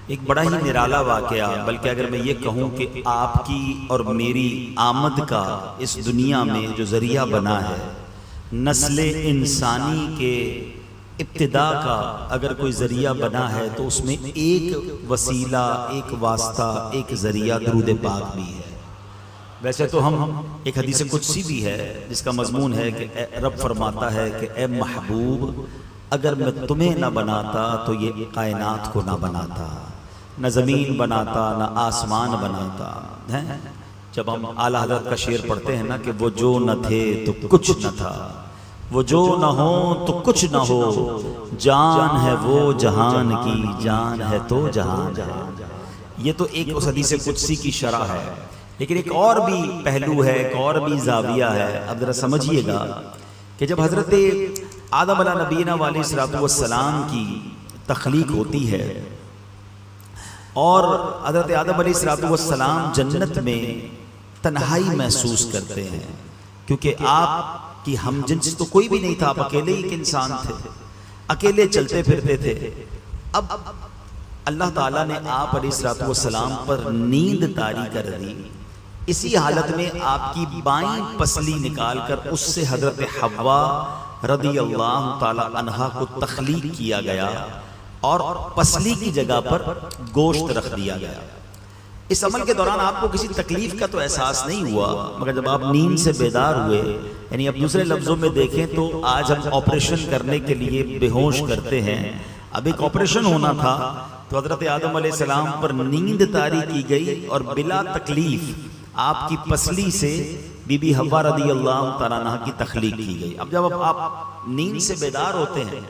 एक बड़ा ही निराला वाकया, बल्कि अगर मैं ये कहूँ कि आपकी और मेरी आमद का इस दुनिया में जो ज़रिया बना है, नस्ल इंसानी के इब्तिदा का अगर कोई ज़रिया बना है तो उसमें एक वसीला, एक वास्ता, एक ज़रिया दुरूद पाक भी है। वैसे तो हम एक हदीस कुदसी भी है जिसका मजमून है कि रब फरमाता है कि ए महबूब, अगर मैं तुम्हें ना बनाता तो ये कायनात को ना बनाता, न ज़मीन बनाता, न आसमान बनाता है। जब हम आला हज़रत का शेर पढ़ते हैं ना कि वो जो न थे तो कुछ न था, वो जो न हो तो कुछ न हो, जान है वो जहान की, जान है तो जहान है। ये तो एक उस हदीस कुदसी की शरह है, लेकिन एक और भी पहलू है, एक और भी जाविया है। अब जरा समझिएगा कि जब हज़रत आदम अला नबीना अलैहिस्सलाम की तख्लीक होती है और हज़रत आदम अलैहिस्सलाम जन्नत में तन्हाई महसूस करते हैं, क्योंकि आपकी हमजिन्स तो कोई भी नहीं था, आप अकेले ही एक इंसान थे, अकेले चलते फिरते थे। अब अल्लाह ताला ने आप अलैहिस्सलाम पर नींद तारी कर दी। इसी हालत में आपकी बाईं पसली निकालकर उससे हज़रत हव्वा रदियल्लाहु ताला अन्हा को तख्लीक किया गया और पसली की जगह पर गोश्त रख दिया गया। इस अमल के दौरान आपको किसी तकलीफ का तो एहसास नहीं हुआ, मगर जब आप नींद से बेदार हुए, यानी अब दूसरे लफ्जों में देखें तो आज हम ऑपरेशन करने के लिए बेहोश करते हैं। अब एक ऑपरेशन होना था तो हज़रत आदम अलैहिस्सलाम पर नींद तारी की गई और बिला तकलीफ आपकी पसली से बीबी हव्वा रदियल्लाहु ताला अन्हा की तख्लीक की गई। अब जब आप नींद से बेदार होते हैं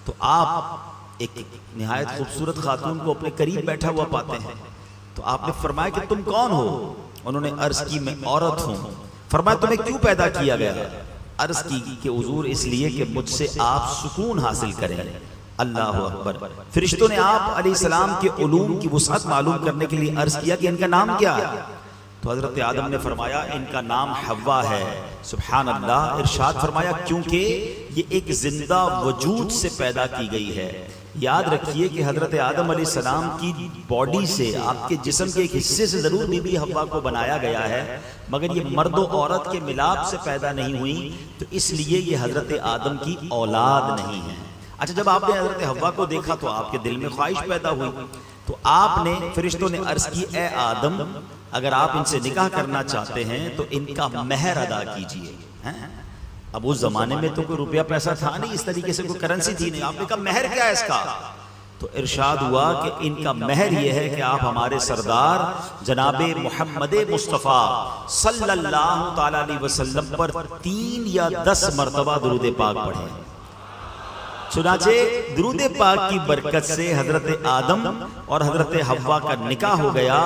तो आप एक निहायत खूबसूरत खातून को अपने करीब बैठा हुआ पाते हैं। तो आपने फरमाया कि तुम कौन हो? उन्होंने अर्ज की मैं औरत हूँ। फरमाया तुम्हें क्यों पैदा किया गया? अर्ज की कि हुजूर इसलिए कि मुझसे आप सुकून हासिल करें। अल्लाह अकबर। फिरिश्तों ने आप अलैहिस्सलाम के उलूम की वुसअत मालूम करने के लिए अर्ज किया कि इनका नाम क्या है? तो हज़रत आदम ने फरमाया इनका नाम हव्वा है। सुभान अल्लाह। इरशाद फरमाया क्योंकि ये एक जिंदा वजूद से पैदा की गई है। याद रखिए कि हज़रत आदम अलैहिस्सलाम की बॉडी से, आपके जिस्म के एक हिस्से से ज़रूर बीबी हव्वा को बनाया गया है, मगर ये मर्द और औरत के मिलाप से पैदा नहीं हुई, तो इसलिए ये हज़रत आदम की औलाद नहीं है। अच्छा, जब आपने हज़रत हव्वा को देखा तो आपके दिल में ख्वाहिश पैदा हुई, तो आपने, फरिश्तों ने अर्ज की ए आदम, अगर आप इनसे निकाह करना चाहते हैं तो इनका महर अदा कीजिए। अब उस जमाने में तो कोई रुपया पैसा था नहीं, इस तरीके से कोई करेंसी थी नहीं। आपने कहा महर क्या है इसका? तो इरशाद हुआ कि इनका महर यह है कि आप हमारे सरदार जनाबे मोहम्मद मुस्तफ़ा सल्लल्लाहु ताला अलैहि वसल्लम पर 3 या 10 मरतबा दुरूद पाक पढ़ें। चुनाचे दुरूद पाक की बरकत से हजरत आदम और हजरत हव्वा का निकाह हो गया,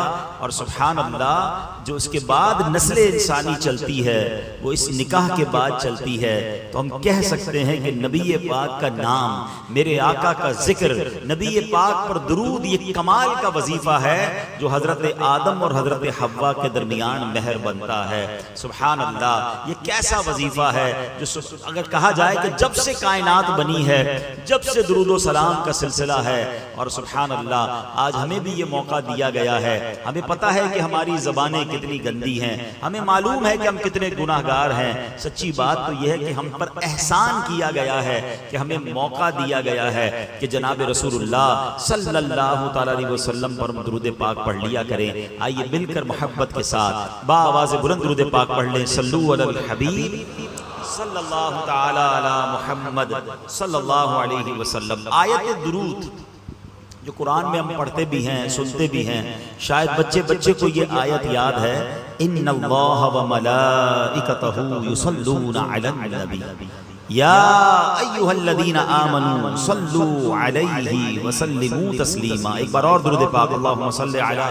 और सुभान अल्लाह, जो उसके बाद नस्ल इंसानी चलती है वो इस निकाह के बाद चलती है। तो हम कह सकते हैं कि नबी पाक का नाम, मेरे आका का जिक्र, नबी पाक पर दुरूद, ये कमाल का वजीफा है जो हजरत आदम और हजरत हव्वा के दरमियान महर बनता है। सुभान अल्लाह, ये कैसा वजीफा है जो अगर कहा जाए कि जब से कायनात बनी है, जब से दुरूद सलाम का सिलसिला है, और सुभान अल्लाह आज हमें भी ये मौका दिया गया है। हमें पता है कि हमारी ज़बानें कितनी गंदी हैं, हमें मालूम है कि हम कितने गुनाहगार हैं। सच्ची बात तो यह है कि हम पर एहसान किया गया है कि हमें मौका दिया गया है कि जनाब रसूलुल्लाह सल्लल्लाहु ताला अलैहि वसल्लम पर दुरूद पाक पढ़ लिया करें। आइए मिलकर मोहब्बत के साथ बाआवाज़ बुलंद दुरूद पाक पढ़ लें। सल्लु अलल हबीब सल्लल्लाहु ताला अला मुहम्मद सल्लल्लाहु अलैहि वसल्लम। आयत दुरूद जो कुरान में हम पढ़ते भी हैं, सुनते भी हैं, शायद बच्चे को ये आयत याद है, इन्नल्लाह व मलाइकतहू युसल्लूना अलन नबी या अय्युहल्लज़ीना आमनू सल्लू अलैहि व सल्लिमू तस्लीमा। एक बार और दुरूद पाक, अल्लाहुम्मा सल्लि अला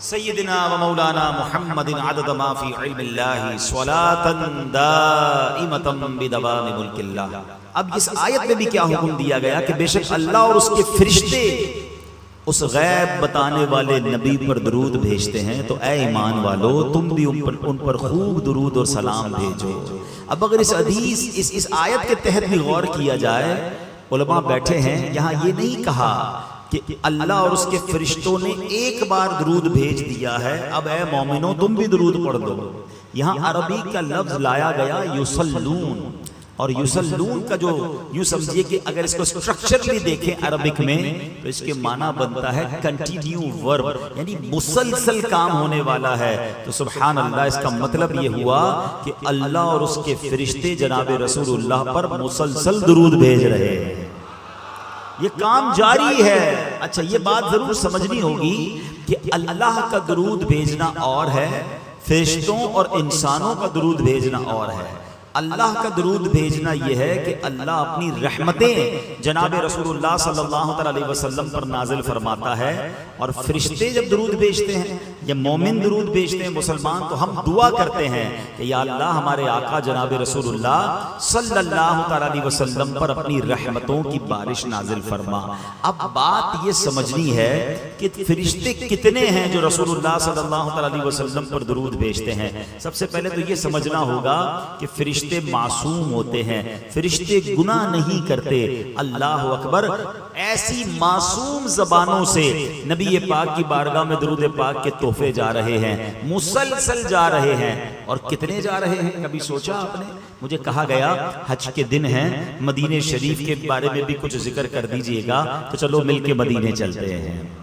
सय्यिदिना व मौलाना मुहम्मदिन अदद मा फी इल्मिल्लाहि स्वलातन दाइमतन बिदवामि मुल्किल्लाह। अब इस आयत में भी क्या हुक्म दिया गया कि बेशक अल्लाह और उसके फरिश्ते उस गैब बताने वाले नबी पर दुरूद भेजते हैं, तो ए ईमान वालो तुम भी उन पर खूब दुरूद और सलाम भेजो। अब अगर इस हदीस इस आयत के तहत भी गौर किया जाए, उलमा बैठे हैं, यहाँ ये नहीं कहा कि अल्लाह और उसके फरिश्तों ने एक बार दरूद भेज दिया है, अब ए मोमिनो तुम भी दरूद पढ़ दो। यहाँ अरबी का लफ्ज लाया गया युसल्लून, और युसल्लून का जो यूं समझिए कि अगर इसको स्ट्रक्चर भी देखें अरबिक में तो इसके माना बनता है कंटिन्यू वर्ब, यानी मुसलसल काम होने वाला है। तो सुभान अल्लाह, इसका मतलब ये हुआ कि अल्लाह और उसके फरिश्ते जनाब रसूलुल्लाह पर मुसलसल दुरूद भेज रहे हैं, ये काम जारी है। अच्छा, ये बात जरूर समझनी होगी कि अल्लाह का दुरूद भेजना और है, फरिश्तों और इंसानों का दुरूद भेजना और है। अल्लाह का दुरूद भेजना यह है कि अल्लाह अपनी रहमतें जनाब रसूलुल्लाह सल्लल्लाहु अलैहि वसल्लम पर नाजिल फरमाता है, और फरिश्ते जब दुरूद भेजते हैं या मोमिन दुरूद भेजते हैं मुसलमान, तो हम दुआ करते हैं कि या अल्लाह हमारे आका जनाब रसूलुल्लाह सल्लल्लाहु अलैहि वसल्लम पर अपनी रहमतों की बारिश नाजिल फरमा। अब बात ये समझनी है कि फरिश्ते कितने हैं जो रसूलुल्लाह सल्लल्लाहु अलैहि वसल्लम पर दुरूद भेजते हैं। सबसे पहले तो ये समझना होगा कि फरिश्ते मासूम होते हैं, फरिश्ते गुनाह नहीं करते। अल्लाह अकबर, ऐसी मासूम जबानों से नबी पाक की बारगाह में दुरूद पाक के तोहफे जा रहे हैं, मुसलसल जा रहे हैं। और कितने जा रहे हैं, कभी सोचा आपने? मुझे कहा गया हज के दिन हैं, मदीने शरीफ के बारे में भी कुछ जिक्र कर दीजिएगा, तो चलो मिलके मदीने चलते हैं।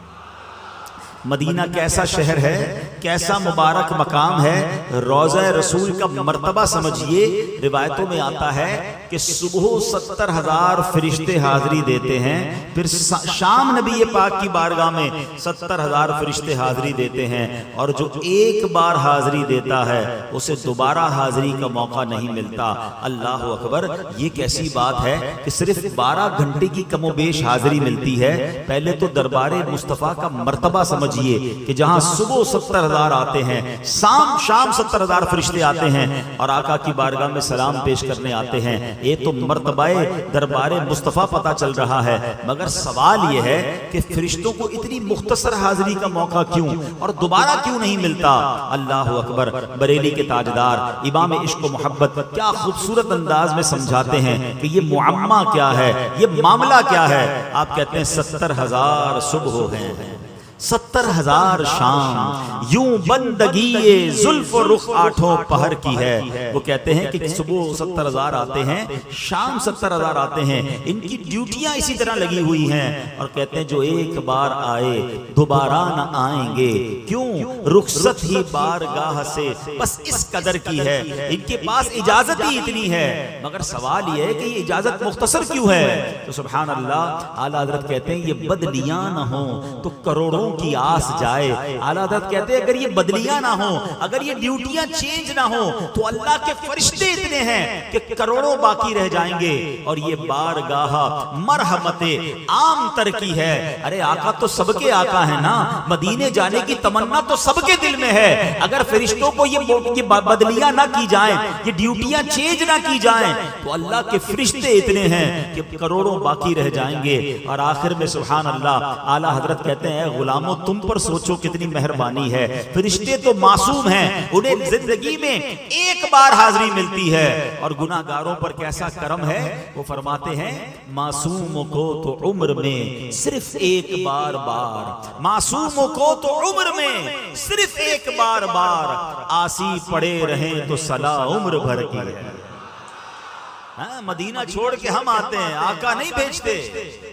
मदीना कैसा शहर है, कैसा मुबारक मकाम है, रोज़ा रसूल का मर्तबा समझिए। रिवायतों में आता है कि सुबह 70,000 फरिश्ते हाजिरी देते हैं, फिर शाम नबी पाक की बारगाह में 70,000 फरिश्ते हाजिरी देते हैं, और जो एक बार हाजिरी देता है उसे दोबारा हाजिरी का मौका नहीं मिलता। अल्लाह अकबर, ये कैसी बात है कि सिर्फ 12 घंटे की कमोबेश हाजिरी मिलती है। पहले तो दरबारे मुस्तफ़ा का मर्तबा समझिए कि जहां सुबह 70,000 आते हैं, शाम 70,000 फरिश्ते आते हैं और आका की बारगाह में सलाम पेश करने आते हैं। ये तो मर्तबाए दरबारे मुस्तफ़ा पता चल रहा है। मगर सवाल यह है कि फरिश्तों को इतनी मुख्तसर हाजिरी का मौका क्यों और दोबारा क्यों नहीं मिलता? अल्लाह अकबर, बरेली के ताजदार इमाम इश्क व मोहब्बत क्या खूबसूरत अंदाज में समझाते हैं कि ये मुअम्मा क्या है, ये मामला क्या है। आप कहते हैं 70,000 सुबह हैं, 70,000 शाम, यूं बंदगी ये जुल्फ रुख 8 पहर की है। वो कहते हैं कि सुबह 70,000 आते हैं, शाम 70,000 आते हैं, इनकी ड्यूटियां इसी तरह लगी हुई हैं। और कहते हैं जो एक बार आए दोबारा न आएंगे, क्यों? रुखसत ही बारगाह से बस इस कदर की है, इनके पास इजाजत ही इतनी है। मगर सवाल यह है कि ये इजाजत मुख्तसर क्यों है? तो सुभान अल्लाह, आला हज़रत कहते हैं ये बदलियां न हो तो करोड़ों की आस जाए। आला हज़रत कहते हैं अगर ये बदलियां ना हो, अगर ये ड्यूटियां चेंज ना हो, तो अल्लाह के फरिश्ते इतने हैं कि करोड़ों बाकी रह जाएंगे। और ये बारगाह मरहमते आम तर की है। अरे आका तो सबके आका है ना, मदीने जाने की तमन्ना तो सबके दिल में है। अगर फरिश्तों को ये बदलियां ना की जाए, ये ड्यूटियां चेंज ना की जाए, तो अल्लाह के फरिश्ते इतने हैं कि करोड़ों बाकी रह जाएंगे। और आखिर में सुभान अल्लाह, आला हज़रत कहते हैं गुलामों तुम पर सोचो कितनी मेहरबानी है। फरिश्ते तो मासूम हैं, उन्हें जिंदगी में एक बार हाजिरी मिलती है, और गुनाहगारों पर कैसा करम है। वो फरमाते हैं मासूमों को तो उम्र में सिर्फ एक बार, मासूमों को तो उम्र में सिर्फ एक बार आसी पड़े रहें तो सला उम्र भर की है। हाँ, मदीना छोड़ के हम आते हैं, आका नहीं भेजते,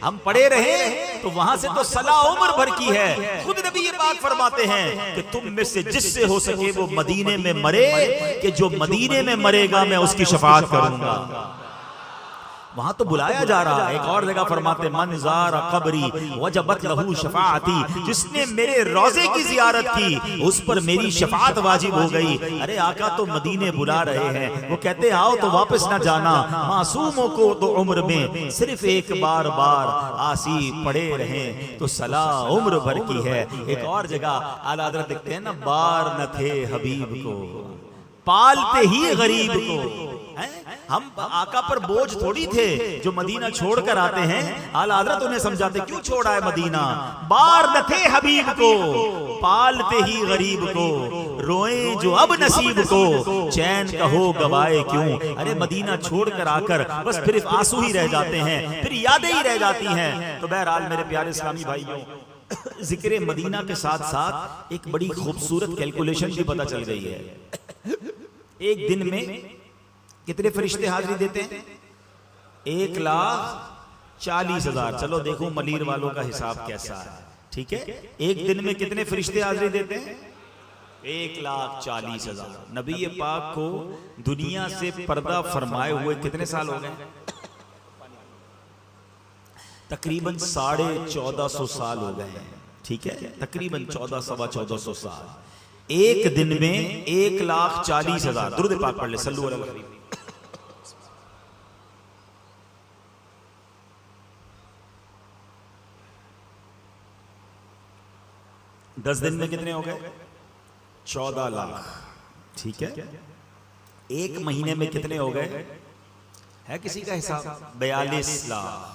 हम पड़े रहे तो वहां से तो सला उम्र भर की है। खुद नबी ये बात फरमाते हैं कि तुम में से जिससे हो सके वो मदीने में मरे, कि जो मदीने में मरेगा मैं उसकी शफाअत करूंगा। वहां तो बुलाया जा रहा है। एक और जगह फरमाते मंज़ार कब्री वजबत लहू शफाअती, जिसने मेरे रोजे की जियारत की उस पर मेरी शफाअत वाजिब हो गई। अरे आका तो मदीने बुला रहे हैं, वो कहते आओ तो वापस ना जाना, मासूमों को तो उम्र में सिर्फ एक बार आसी पड़े रहें तो सला उम्र भर की है। एक और जगह आला हज़रत देखते हैं ना, बार न थे हबीब को पालते ही गरीब को, हम आका पर बोझ थोड़ी थे जो मदीना छोड़कर आते हैं। आला हज़रत उन्हें समझाते क्यों छोड़ा है मदीना। बार न थे हबीब को पालते ही गरीब को, रोए जो अब नसीब को चैन कहो गवाए क्यों। अरे मदीना छोड़कर आकर बस फिर आंसू ही रह जाते हैं, फिर यादें ही रह जाती हैं। तो बहरहाल मेरे प्यारे इस्लामी भाइयों, जिक्र मदीना के साथ साथ एक बड़ी खूबसूरत कैलकुलेशन भी पता चल गई है। एक दिन में कितने फरिश्ते हाजिरी देते हैं? 1,40,000। चलो देखो मलीर वालों का हिसाब कैसा है, ठीक है। एक दिन में कितने फरिश्ते हाजिरी देते हैं? 1,40,000। नबी पाक को दुनिया से पर्दा फरमाए हुए कितने साल हो गए? तकरीबन 1450 साल हो गए हैं, ठीक है। तकरीबन 1400-1450 साल। एक दिन में 1,40,000 दुरूद पाक पढ़ ले, सल्लल्लाहु अलैहि वसल्लम। 10 दिन में कितने हो गए? 14 लाख, ठीक है। एक महीने में कितने हो गए? है किसी का हिसाब? 42 लाख,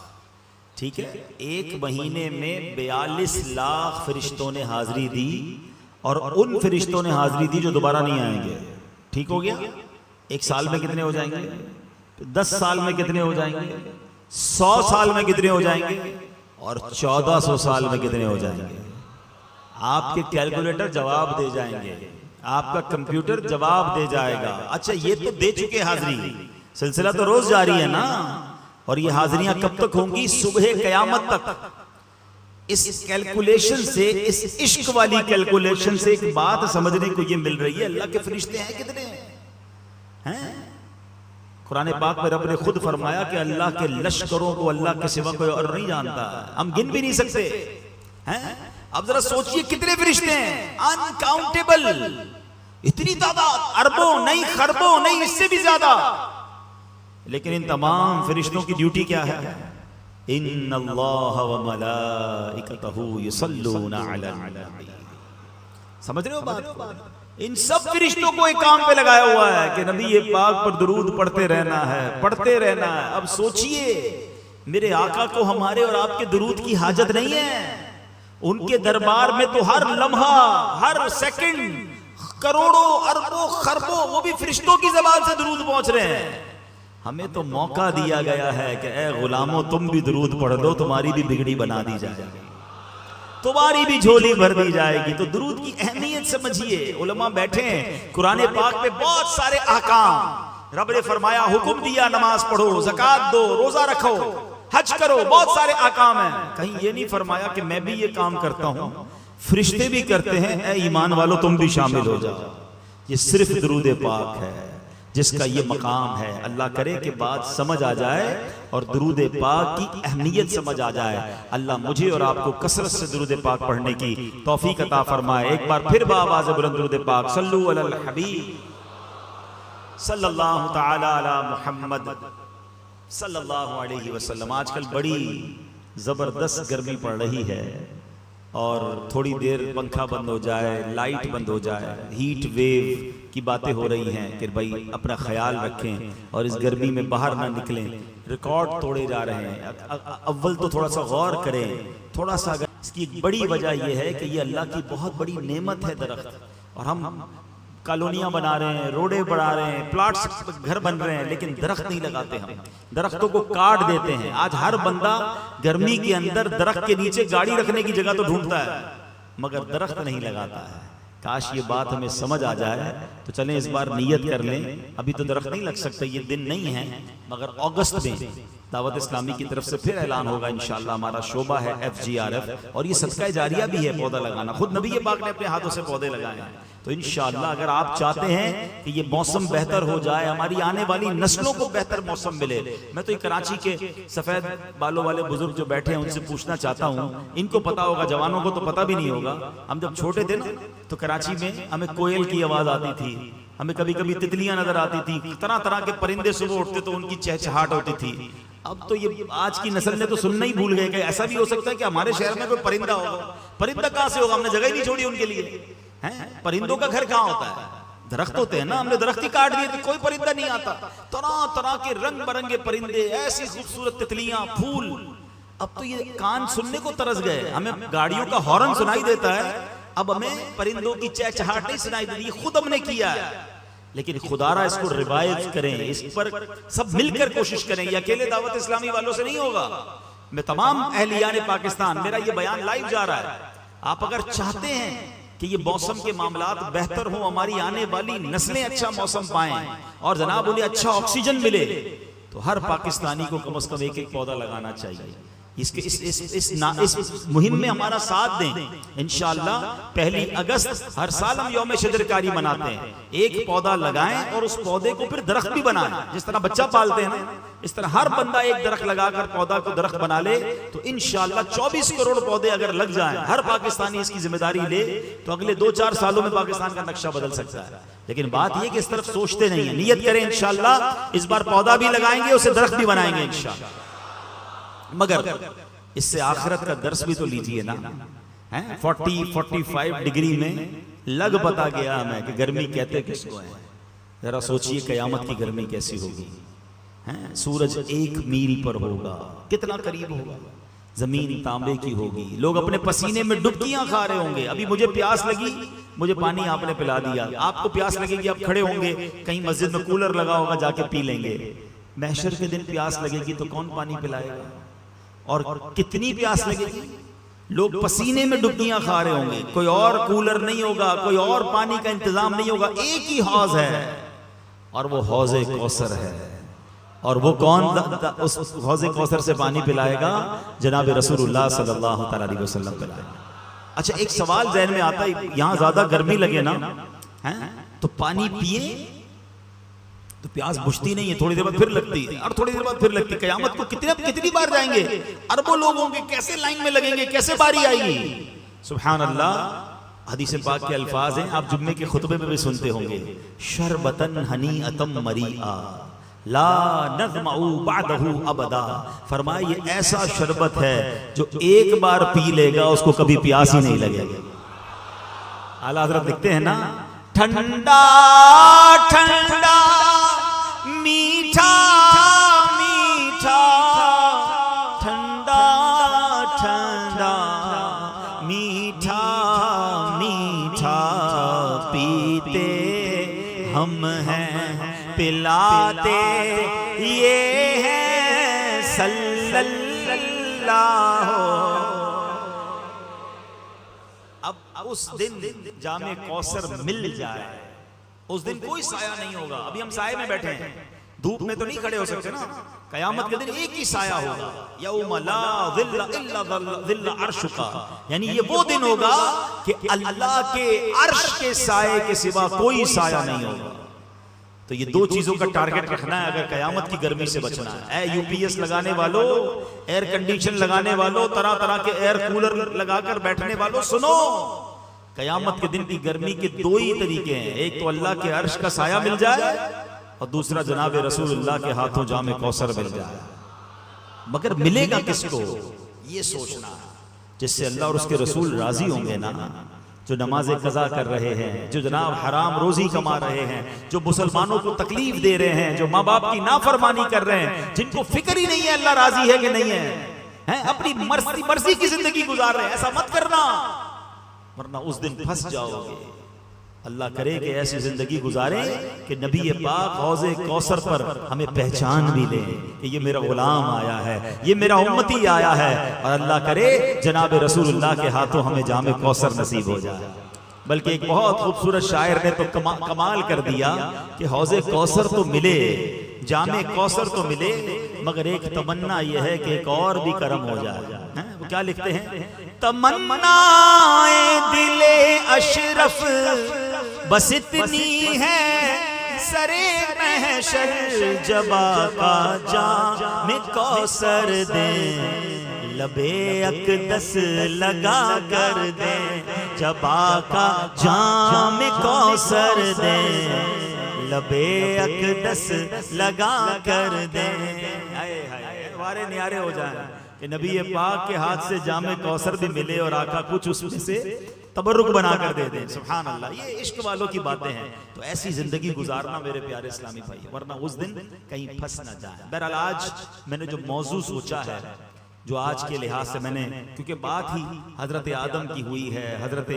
ठीक है। एक महीने में 42 लाख फरिश्तों ने हाजिरी दी, और उन फरिश्तों ने हाजिरी दी जो दोबारा नहीं आएंगे, ठीक हो गया। एक साल में कितने हो जाएंगे? 10 साल में कितने हो जाएंगे? 100 साल में कितने हो जाएंगे? और 1400 साल में कितने हो जाएंगे? आपके कैलकुलेटर जवाब दे जाएंगे, आपका कंप्यूटर जवाब दे जाएगा। अच्छा, ये तो दे चुके हाजिरी, सिलसिला तो रोज जारी है ना। और ये हाजिरियां कब तक होंगी? सुबह क़यामत तक। इस कैलकुलेशन से, इस इश्क वाली कैलकुलेशन से एक बात समझने को ये मिल रही है, अल्लाह के फरिश्ते हैं कितने हैं? कुरान पाक में रब ने खुद फरमाया कि अल्लाह के लश्करों को अल्लाह के सिवा कोई और नहीं जानता, हम गिन भी नहीं सकते हैं। अब जरा सोचिए कितने फरिश्ते हैं, अनकाउंटेबल। इतनी तादाद, अरबों नहीं, खरबों नहीं, इससे भी ज्यादा। लेकिन इन तमाम फरिश्तों की ड्यूटी क्या है? इन्नल्लाह व मलाइकतहू युसल्लूना अलन नबी। समझ रहे हो बात? इन सब फरिश्तों को एक काम पे लगाया हुआ है कि नबी ये पाक पर दुरूद पढ़ते रहना है, पढ़ते रहना है। अब सोचिए, मेरे आका को हमारे और आपके दुरूद की हाजत नहीं है। उनके दरबार में तो हर लम्हा, हर सेकंड, करोड़ों अरबों खरबों, वो भी फरिश्तों की ज़बान से दुरूद पहुंच रहे हैं। हमें तो मौका दिया गया है कि ए गुलामों, तुम भी दुरूद पढ़ लो, तुम्हारी भी बिगड़ी बना दी जाएगी, तुम्हारी भी झोली भर दी जाएगी। तो दुरूद की अहमियत समझिए। उलमा बैठे हैं, कुरान पाक में बहुत सारे अहकाम रब ने फरमाया, हुक्म दिया नमाज पढ़ो, ज़कात दो, रोजा रखो, हज करो, बहुत सारे अहकाम हैं। कहीं ये नहीं फरमाया कि मैं भी ये काम करता हूं, फरिश्ते भी करते हैं, ए ईमान वालों तुम भी शामिल हो जाओ। ये सिर्फ दुरूद पाक है जिसका ये मकाम है। अल्लाह करे कि बात समझ आ जाए और दुरूद पाक की अहमियत समझ आ जाए। अल्लाह मुझे और आपको कसरत से दुरूद पाक पढ़ने की तौफीक अता फरमाए। एक बार फिर बाआवाज़ बुलंद दुरूद पाक सल्लु अलल हबीब सल्लल्लाहु तआला अला मुहम्मद सल्लल्लाहु अलैहि वसल्लम। आजकल बड़ी ज़बरदस्त गर्मी पड़ रही है और थोड़ी देर पंखा बंद हो जाए, लाइट बंद हो जाए, हीट वेव की बातें हो रही हैं कि भाई अपना ख्याल रखें और इस गर्मी में बाहर ना निकलें। रिकॉर्ड तोड़े जा रहे हैं। अव्वल तो थोड़ा सा गौर करें, थोड़ा सा। इसकी बड़ी वजह यह है कि ये अल्लाह की बहुत बड़ी नेमत है दरख्त, और हम कॉलोनियां बना रहे हैं, रोडे बढ़ा रहे हैं, प्लाट्स घर बन रहे हैं, लेकिन दरख्त नहीं लगाते। हम दरख्तों को काट देते हैं। आज हर बंदा गर्मी के अंदर दरख्त के नीचे गाड़ी रखने की जगह तो ढूंढता है, मगर दरख्त नहीं लगाता है। काश ये बात हमें समझ आ जाए। तो चलें इस बार नियत कर लें। अभी तो दरख्त नहीं लग सकते, ये दिन नहीं है, मगर अगस्त में दावत इस्लामी की तरफ से फिर ऐलान होगा इंशाअल्लाह। हमारा शोबा है FGRF, और ये सदका जारिया भी है पौधा लगाना। खुद नबी पाक ने अपने हाथों से पौधे लगाए हैं। तो इंशाअल्लाह अगर आप चाहते हैं कि ये मौसम बेहतर हो जाए, हमारी आने वाली नस्लों को बेहतर मौसम मिले, मैं तो कराची के सफेद बालों वाले बुजुर्ग जो बैठे हैं उनसे पूछना चाहता हूँ, इनको पता होगा, जवानों को तो पता भी नहीं होगा। हम जब छोटे थे ना, तो कराची में हमें कोयल की आवाज आती थी, हमें कभी कभी तितलियां नजर आती थी, तरह तरह के परिंदे सुबह उठते तो उनकी चहचहाट होती थी। अब तो ये आज की नस्ल ने तो सुनना ही भूल गए कि ऐसा भी हो सकता है कि हमारे शहर में कोई परिंदा होगा। परिंदा कहाँ से होगा? हमने जगह ही नहीं छोड़ी उनके लिए। हैं, परिंदों का घर कहाँ होता है? दरख्त होते हैं ना, हमने दरख्त ही काट दिए तो कोई परिंदा नहीं आता। तरह तरह के रंग बिरंगे परिंदे, ऐसी खूबसूरत तितलियां, फूल। अब तो ये कान सुनने को तरस गए, हमें गाड़ियों का हॉर्न सुनाई देता है, अब हमें परिंदों की चहचहाट नहीं सुनाई देती। ये खुद हमने किया है, लेकिन खुदारा इसको रिवाइव करें, इस पर सब मिलकर कोशिश करें। ये अकेले दावत इस्लामी वालों से नहीं होगा। मैं तमाम अहलियान पाकिस्तान, मेरा ये बयान लाइव जा रहा है, आप अगर चाहते हैं कि ये मौसम के मामलात बेहतर हो, हमारी आने वाली नस्लें अच्छा मौसम पाएं और जनाब उन्हें अच्छा ऑक्सीजन मिले, तो हर पाकिस्तानी को कम से कम एक एक पौधा लगाना चाहिए। इसके इस मुहिम में हमारा साथ दें। इंशाअल्लाह 1 अगस्त हर साल हम यौम शजरकारी मनाते हैं। एक पौधा लगाएं और उस पौधे को फिर दरख्त भी बनाएं। जिस तरह बच्चा पालते हैं ना, इस तरह हर बंदा एक दरख्त लगाकर पौधा को दरख्त बना ले, तो इंशाअल्लाह 24 करोड़ पौधे अगर लग जाएं, हर पाकिस्तानी इसकी जिम्मेदारी ले, तो अगले 2-4 सालों में पाकिस्तान का नक्शा बदल सकता है। लेकिन बात यह कि इस तरफ सोचते नहीं है। नियत करें इंशाअल्लाह इस बार पौधा भी लगाएंगे, उसे दरख्त भी बनाएंगे इंशाअल्लाह। मगर इससे आखिरत का दर्स भी तो लीजिए ना। 40-45 डिग्री में लग पता गया हमें कि गर्मी कहते किसको है। जरा सोचिए कयामत की गर्मी कैसी होगी। सूरज 1 मील पर होगा, कितना करीब होगा। जमीन तांबे की होगी, लोग अपने पसीने में डुबकियां खा रहे होंगे। अभी मुझे प्यास लगी, मुझे पानी आपने पिला दिया। आपको प्यास लगेगी, आप खड़े होंगे, कहीं मस्जिद में कूलर लगा होगा, जाके पी लेंगे। महशर के दिन प्यास लगेगी तो कौन पानी पिलाएगा? और कितनी प्यास लगेगी, लोग पसीने में डुबकियां खा रहे होंगे, कोई और कूलर नहीं होगा, कोई और पानी का इंतजाम नहीं होगा, एक ही हौज है और वो हौज़े कौसर है। और वो कौन उस हौज़े कौसर से पानी पिलाएगा? जनाब रसूलुल्लाह सल्लल्लाहु अलैहि वसल्लम पिलाएगा। अच्छा, एक सवाल ज़हन में आता है, यहाँ ज्यादा गर्मी लगे ना, तो पानी पिए तो प्यास बुझती नहीं है, थोड़ी देर बाद फिर लगती है और थोड़ी देर बाद फिर लगती है। कयामत को कितनी बार जाएंगे? अरबों लोग होंगे, कैसे लाइन में लगेंगे, कैसे बारी आएगी? सुभान अल्लाह। हदीस पाक के अल्फाज हैं, आप जुम्मे के खुतबे में भी सुनते होंगे, शरबतन हनीअतम मरीआ ला नज़मउ बअदहु अबदा। फरमाया ये ऐसा शरबत है जो एक बार पी लेगा उसको कभी प्यास ही नहीं लगेगी। आला हज़रत लिखते हैं ना, ठंडा ठंडा मीठा मीठा, ठंडा ठंडा मीठा मीठा, पीते हम हैं पिलाते ये है सल्लल्लाहु। अब उस दिन जामे कौसर मिल जाए, उस दिन कोई साया नहीं होगा। अभी हम साये में बैठे हैं, धूप में तो नहीं खड़े हो सकते ना। कयामत के दिन एक ही साया होगा, यौम ला ज़िल्ला इल्ला ज़िल्ला अर्शुका। यानी ये वो दिन होगा कि अल्लाह के अर्श के साये के सिवा कोई साया नहीं होगा। तो ये 2 चीजों का टारगेट रखना है अगर कयामत की गर्मी से बचना है। यूपीएस लगाने वालों, एयर कंडीशन लगाने वालों, तरह तरह के एयर कूलर लगाकर बैठने वालों, सुनो, कयामत के दिन की गर्मी के 2 ही तरीके हैं। एक तो अल्लाह के अर्श का साया मिल जाए और दूसरा जनाब रसूलुल्लाह के हाथों जामे कौसर मिल जाए। मगर मिलेगा किसको, ये सोचना, जिससे अल्लाह और उसके रसूल राजी होंगे ना। जो नमाज़े कज़ा कर रहे हैं, जो जनाब हराम रोजी कमा रहे हैं, जो मुसलमानों को तकलीफ दे रहे हैं, जो माँ बाप की नाफरमानी कर रहे हैं, जिनको फिक्र ही नहीं है अल्लाह राजी है कि नहीं है, अपनी मर्जी की जिंदगी गुजार रहे हैं, ऐसा मत करना वरना उस दिन फंस जाओगे। अल्लाह करे कि ऐसी जिंदगी गुजारे कि नबी पाक हौज़े कौसर पर हमें पहचान भी ले कि ये मेरा गुलाम आया है, ये मेरा उम्मती आया है। और अल्लाह करे जनाब रसूलुल्लाह के हाथों हमें जामे कौसर नसीब हो जाए। बल्कि एक बहुत खूबसूरत शायर ने तो कमाल कर दिया कि हौज़े कौसर तो मिले, जामे कौसर तो मिले, मगर एक तमन्ना यह है कि एक और भी करम हो जाए। वो क्या लिखते हैं, तमन्नाए दिले अशरफ बस इतनी है, सरे महशर जबा का जाम कौसर दे, लबे अकदस लगा कर दे, जबा का जाम कौसर दे, लबे अकदस लगा कर दे। वारे न्यारे हो जाए कि नबी पाक के हाथ से जामे कौसर भी मिले और आका कुछ उसमें से तबर्रुक बना कर दे दें। सुभान अल्लाह, ये इश्क वालों की बातें हैं। तो ऐसी जिंदगी गुजारना मेरे प्यारे इस्लामी भाई, वरना उस दिन कहीं फंस ना जाए। बहरहाल आज मैंने जो मौजू सोचा है, जो आज के लिहाज से मैंने, क्योंकि बात ही हजरत आदम की हुई है, हजरत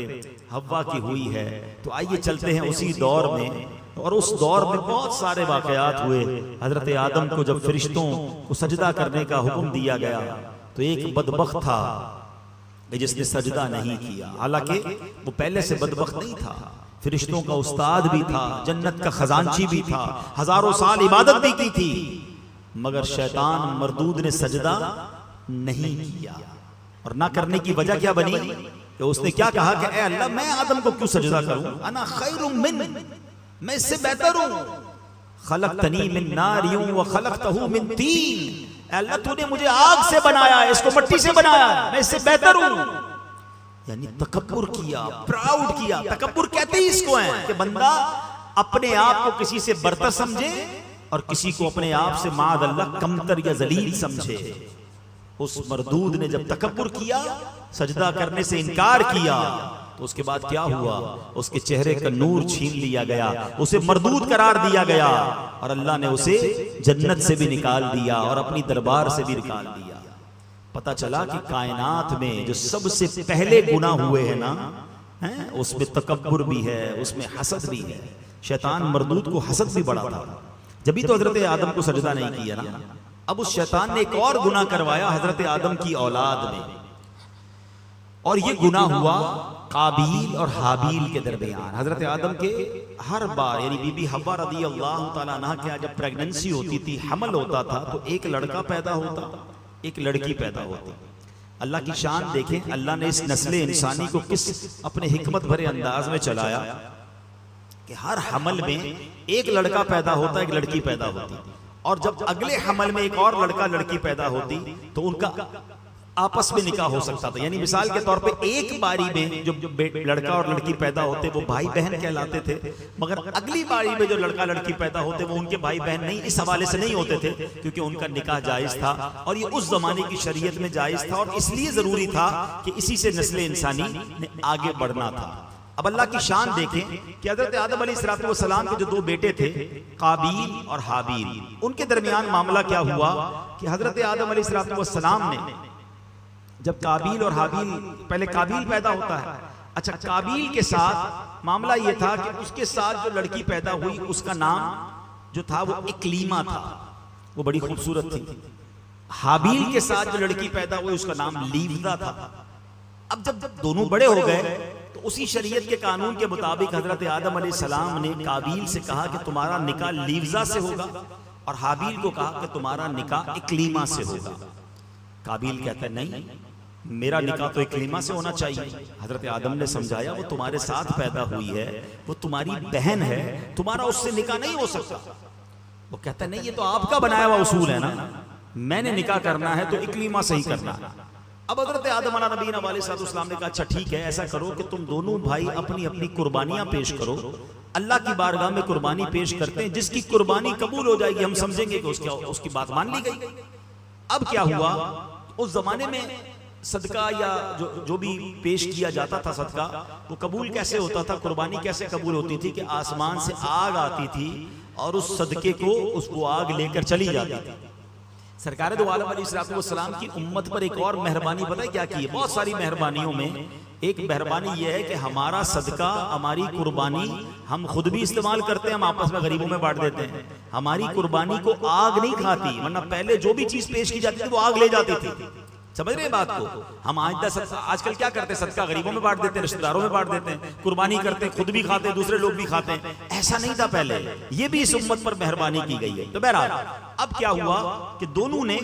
हव्वा की हुई है, तो आइए चलते हैं उसी दौर में। और उस दौर में बहुत सारे वाकयात हुए। हजरत आदम को जब फरिश्तों को सजदा करने का हुक्म दिया गया तो एक बदबख्त था जिसने सजदा नहीं किया। हालांकि वो पहले से बदबख्त नहीं था, फरिश्तों का उस्ताद भी था, जन्नत का खजांची भी था, हजारों साल इबादत भी की थी, मगर शैतान मरदूद ने सजदा नहीं किया। और ना करने की वजह क्या बनी कि उसने क्या कहा कि ऐ अल्लाह, मैं आदम को क्यों सजदा करूं, अना खैरुम मिन, मैं इससे बेहतर हूं, खलक़तनी मिन नारियों व खलक़तहू मिन तीन, अल्लाह तूने मुझे आग से बनाया, इसको मिट्टी से बनाया, मैं इससे बेहतर हूं। यानी तकब्बुर किया, प्राउड किया। तकब्बुर कहते ही इसको है कि बंदा अपने आप को किसी से बरतर समझे और किसी को अपने आप से माअल्लाह कमतर या जलील समझे। उस मरदूद ने जब तकब्बुर किया, सजदा करने से इनकार किया, तो उसके बाद क्या हुआ, उसके चेहरे का नूर छीन लिया गया, उसे मरदूद करार दिया गया और अल्लाह ने उसे जन्नत से भी निकाल दिया और अपनी दरबार से भी निकाल दिया। पता चला कि कायनात में जो सबसे पहले गुनाह हुए हैं ना, उसमें तकब्बुर भी है, उसमें हसद भी है। शैतान मरदूद को हसद भी बड़ा था, जब भी तो हजरत आदम को सजदा नहीं किया ना। अब उस शैतान ने एक और गुनाह करवाया हजरत आदम की औलाद में, और ये गुनाह हुआ काबील और हाबील के दरमियान। हजरत आदम के हर बार, यानी बीबी हव्वा रज़ी अल्लाह तआला अन्हा के जब प्रेगनेंसी होती थी, हमल होता था, तो एक लड़का पैदा होता, एक लड़की पैदा होती। अल्लाह की शान देखें, अल्लाह ने इस नस्ल इंसानी को किस अपने हिकमत भरे अंदाज में चलाया कि हर हमल में एक लड़का पैदा होता, एक लड़की पैदा होती, और जब अगले हमल में एक और लड़का लड़की पैदा होती तो उनका आपस में निकाह हो सकता था। यानी मिसाल के तौर पे एक बारी में जो लड़का और लड़की पैदा होते वो भाई बहन कहलाते थे, मगर अगली बारी में जो लड़का लड़की पैदा होते वो उनके भाई बहन नहीं, इस हवाले से नहीं होते थे क्योंकि उनका निकाह जायज था और ये उस जमाने की शरीयत में जायज था, और इसलिए जरूरी था कि इसी से नस्ल इंसानी ने आगे बढ़ना था। अब अल्लाह की शान देखें कि हजरत आदम अलैहिस्सलाम के जो दो बेटे थे, काबील और हाबील, उनके दरमियान मामला क्या हुआ कि हजरत आदम अलैहिस्सलाम ने जब काबील और हाबील, पहले काबील पैदा होता है, अच्छा काबील के साथ मामला यह था कि उसके साथ जो लड़की पैदा हुई उसका नाम जो था वो इकलीमा था, वो बड़ी खूबसूरत थी। हाबील के साथ जो लड़की पैदा हुई उसका नाम लीवजा था। अब जब दोनों बड़े हो गए तो उसी शरीयत के कानून के मुताबिक हजरत आदम अलैहिस्सलाम ने काबील से कहा कि तुम्हारा निकाह लीवजा से होगा, और हाबील को कहा कि तुम्हारा निकाह इकलीमा से होगा। काबील कहता है नहीं, मेरा निकाह तो इकलीमा से होना चाहिए। हजरत आदम ने समझाया वो तुम्हारे साथ पैदा हुई है, वो तुम्हारी बहन है, तुम्हारा उससे निकाह नहीं हो सकता। वो कहता नहीं, ये तो आपका बनाया हुआ उसूल है ना, मैंने निकाह करना है तो इकलीमा से ही करना है। अब हजरत आदम अलैहिस्सलाम ने कहा अच्छा ठीक है, ऐसा करो कि तुम दोनों भाई अपनी अपनी कुर्बानियां पेश करो, अल्लाह की बारगाह में कुर्बानी पेश करते हैं, जिसकी कुर्बानी कबूल हो जाएगी हम समझेंगे कि उसकी बात मान ली गई। अब क्या हुआ, उस जमाने में सदका या जो भी पेश किया जाता था सदका, वो कबूल कैसे होता था, कुर्बानी कैसे कबूल होती थी कि आसमान से आग आती थी और उस सदके को उसको आग लेकर चली जाती थी। सरकार दो आलम अलैहिस्सलाम की उम्मत पर एक और मेहरबानी पता है क्या की है, बहुत सारी मेहरबानियों में एक मेहरबानी यह है कि हमारा सदका, हमारी कुर्बानी हम खुद भी इस्तेमाल करते हैं, हम आपस में गरीबों में बांट देते हैं। हमारी कुर्बानी को आग नहीं खाती, वरना पहले जो भी चीज पेश की जाती थी वो आग ले जाती थी। समझ रहे हैं बात को? हम आजकल क्या करते हैं, सदका गरीबों में बांट देते हैं, रिश्तेदारों में बांट देते हैं, कुर्बानी करते हैं, खुद भी खाते हैं, दूसरे लोग भी खाते हैं। ऐसा नहीं था पहले, ये भी इस उम्मत पर मेहरबानी की गई है। तो बहरहाल अब क्या हुआ कि दोनों ने